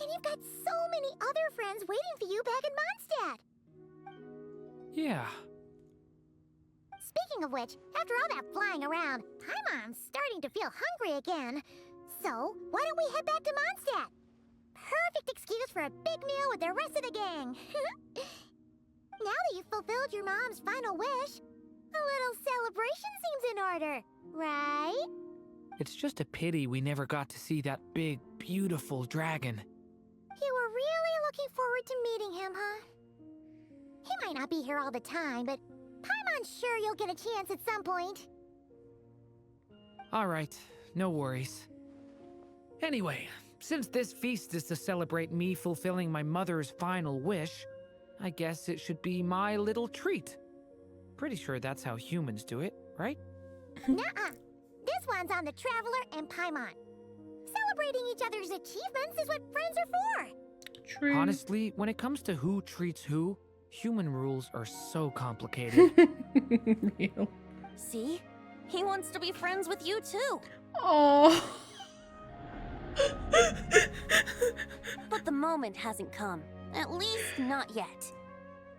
And you've got so many other friends waiting for you back in Mondstadt. Yeah. Speaking of which, after all that flying around, Paimon's starting to feel hungry again. So, why don't we head back to Mondstadt? Perfect excuse for a big meal with the rest of the gang. Now that you've fulfilled your mom's final wish, a little celebration seems in order, right? It's just a pity we never got to see that big, beautiful dragon. You were really looking forward to meeting him, huh? He might not be here all the time, but Paimon's sure you'll get a chance at some point. All right, no worries. Anyway, since this feast is to celebrate me fulfilling my mother's final wish, I guess it should be my little treat. Pretty sure that's how humans do it, right? Nuh-uh. This one's on the Traveler and Paimon. Celebrating each other's achievements is what friends are for. True. Honestly, when it comes to who treats who, human rules are so complicated. Real. See? He wants to be friends with you too. Oh. But the moment hasn't come. At least not yet.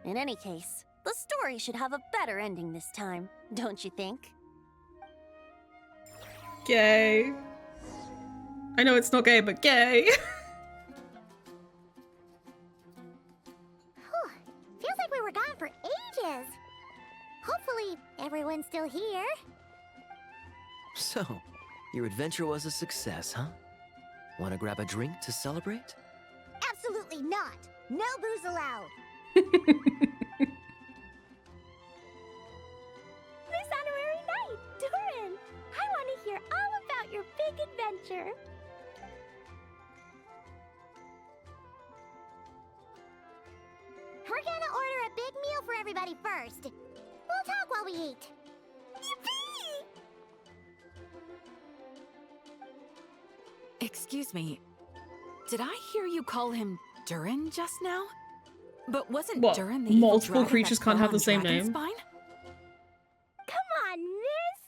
In any case, the story should have a better ending this time, don't you think? Gay. I know it's not gay, but gay. Feels like we were gone for ages. Hopefully, everyone's still here. So, your adventure was a success, huh? Want to grab a drink to celebrate? Absolutely not. No booze allowed. This honorary night, Durin! I want to hear all about your big adventure. We're gonna order a big meal for everybody first. We'll talk while we eat. Yippee! Excuse me. Did I hear you call him Durin just now? But wasn't What? Durin the evil Multiple dragon creatures that can't fell have the on same Dragon's name? Spine? Come on, miss!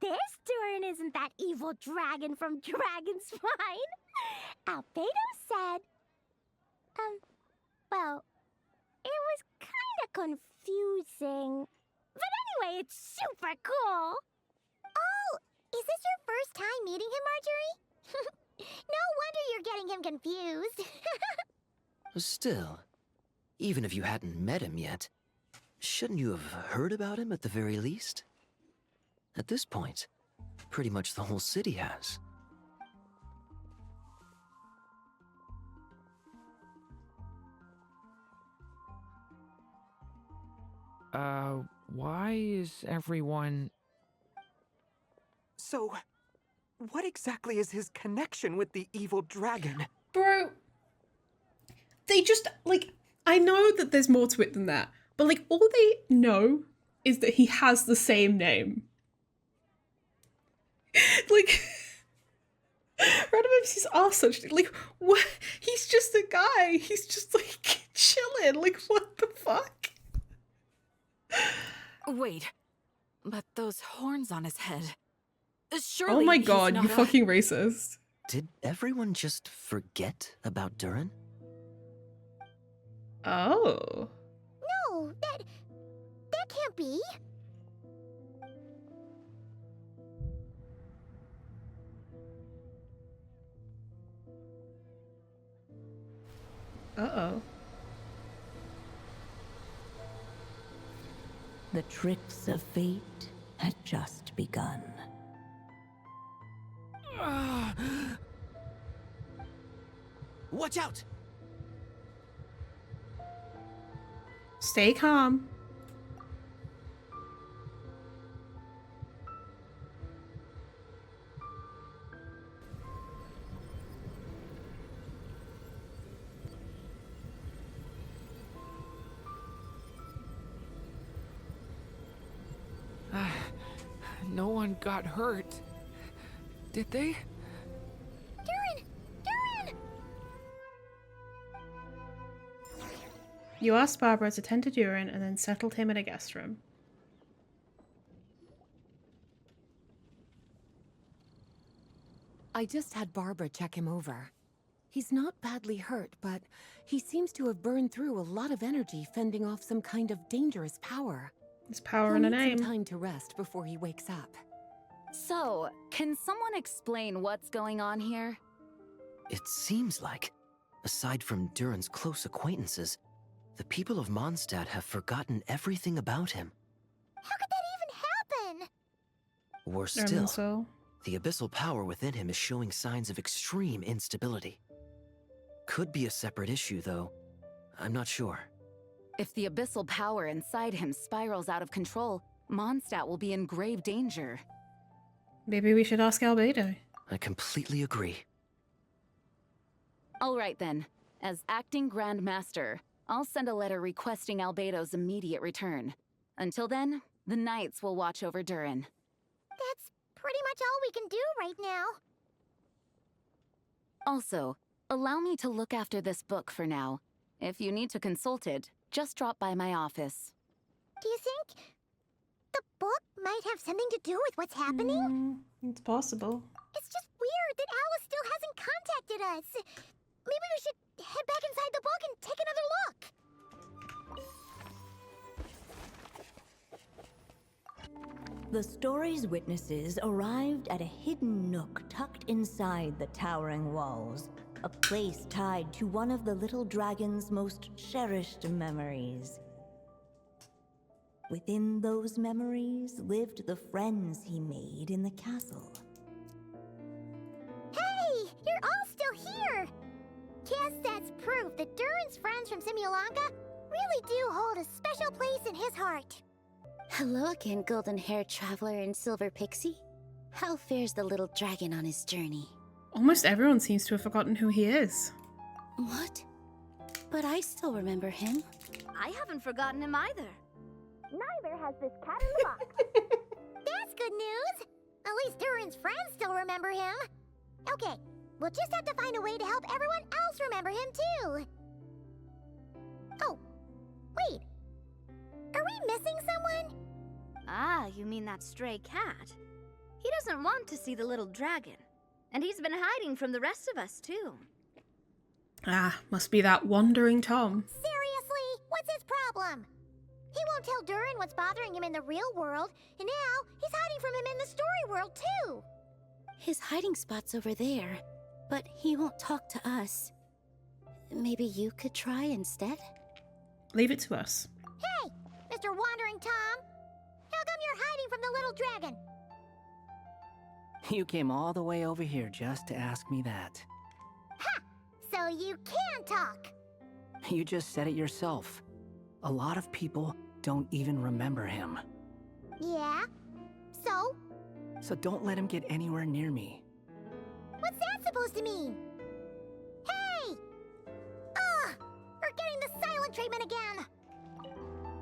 This Durin isn't that evil dragon from Dragon Spine. Albedo said... well, it was kinda confusing. But anyway, it's super cool. Oh, is this your first time meeting him, Marjorie? No wonder you're getting him confused. Still, even if you hadn't met him yet, shouldn't you have heard about him at the very least? At this point, pretty much the whole city has. Why is everyone... So, what exactly is his connection with the evil dragon? Bro, they just, like, I know that there's more to it than that, but, like, all they know is that he has the same name. Like, randomics are such, like, what? He's just a guy. He's just, like, chilling. Like, what the fuck? Wait, but those horns on his head. Surely Oh my he's god, not you a- fucking racist. Did everyone just forget about Durin? Oh. No, that can't be. Uh-oh. The tricks of fate had just begun. Watch out! Stay calm. No one got hurt. Did they? Durin! Durin! You asked Barbara to tend to Durin and then settled him in a guest room. I just had Barbara check him over. He's not badly hurt, but he seems to have burned through a lot of energy fending off some kind of dangerous power. There's power He'll in a need name. some time to rest before he wakes up. So, can someone explain what's going on here? It seems like, aside from Durin's close acquaintances, The people of Mondstadt have forgotten everything about him. How could that even happen? Worse still, the abyssal power within him is showing signs of extreme instability. Could be a separate issue, though. I'm not sure. If the abyssal power inside him spirals out of control, Mondstadt will be in grave danger. Maybe we should ask Albedo. I completely agree. All right then. As acting Grand Master, I'll send a letter requesting Albedo's immediate return. Until then, the Knights will watch over Durin. That's pretty much all we can do right now. Also, allow me to look after this book for now. If you need to consult it, just drop by my office. Do you think the book might have something to do with what's happening? It's possible. It's just weird that Alice still hasn't contacted us. Maybe we should head back inside the book and take another look. The story's witnesses arrived at a hidden nook tucked inside the towering walls, a place tied to one of the little dragon's most cherished memories. Within those memories lived the friends he made in the castle. Hey, you're all still here! Guess that's proof that Durin's friends from Simulanka really do hold a special place in his heart. Hello again, golden-haired traveler and silver pixie. How fares the little dragon on his journey? Almost everyone seems to have forgotten who he is. What? But I still remember him. I haven't forgotten him either. Neither has this cat in the box. That's good news! At least Durin's friends still remember him. Okay, we'll just have to find a way to help everyone else remember him too. Oh, wait. Are we missing someone? Ah, you mean that stray cat. He doesn't want to see the little dragon. And he's been hiding from the rest of us too. Ah, must be that wandering Tom. Seriously? What's his problem? He won't tell Durin what's bothering him in the real world, and now he's hiding from him in the story world too. His hiding spot's over there, but he won't talk to us. Maybe you could try instead? Leave it to us. Hey, Mr. Wandering Tom! How come you're hiding from the little dragon? You came all the way over here just to ask me that. Ha! So you can talk! You just said it yourself. A lot of people don't even remember him. Yeah? So? So don't let him get anywhere near me. What's that supposed to mean? Hey! Ugh! We're getting the silent treatment again!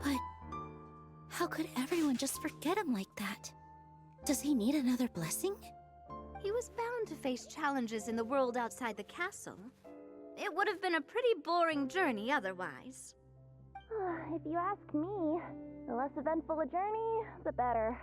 But how could everyone just forget him like that? Does he need another blessing? He was bound to face challenges in the world outside the castle. It would have been a pretty boring journey otherwise. If you ask me, the less eventful a journey, the better.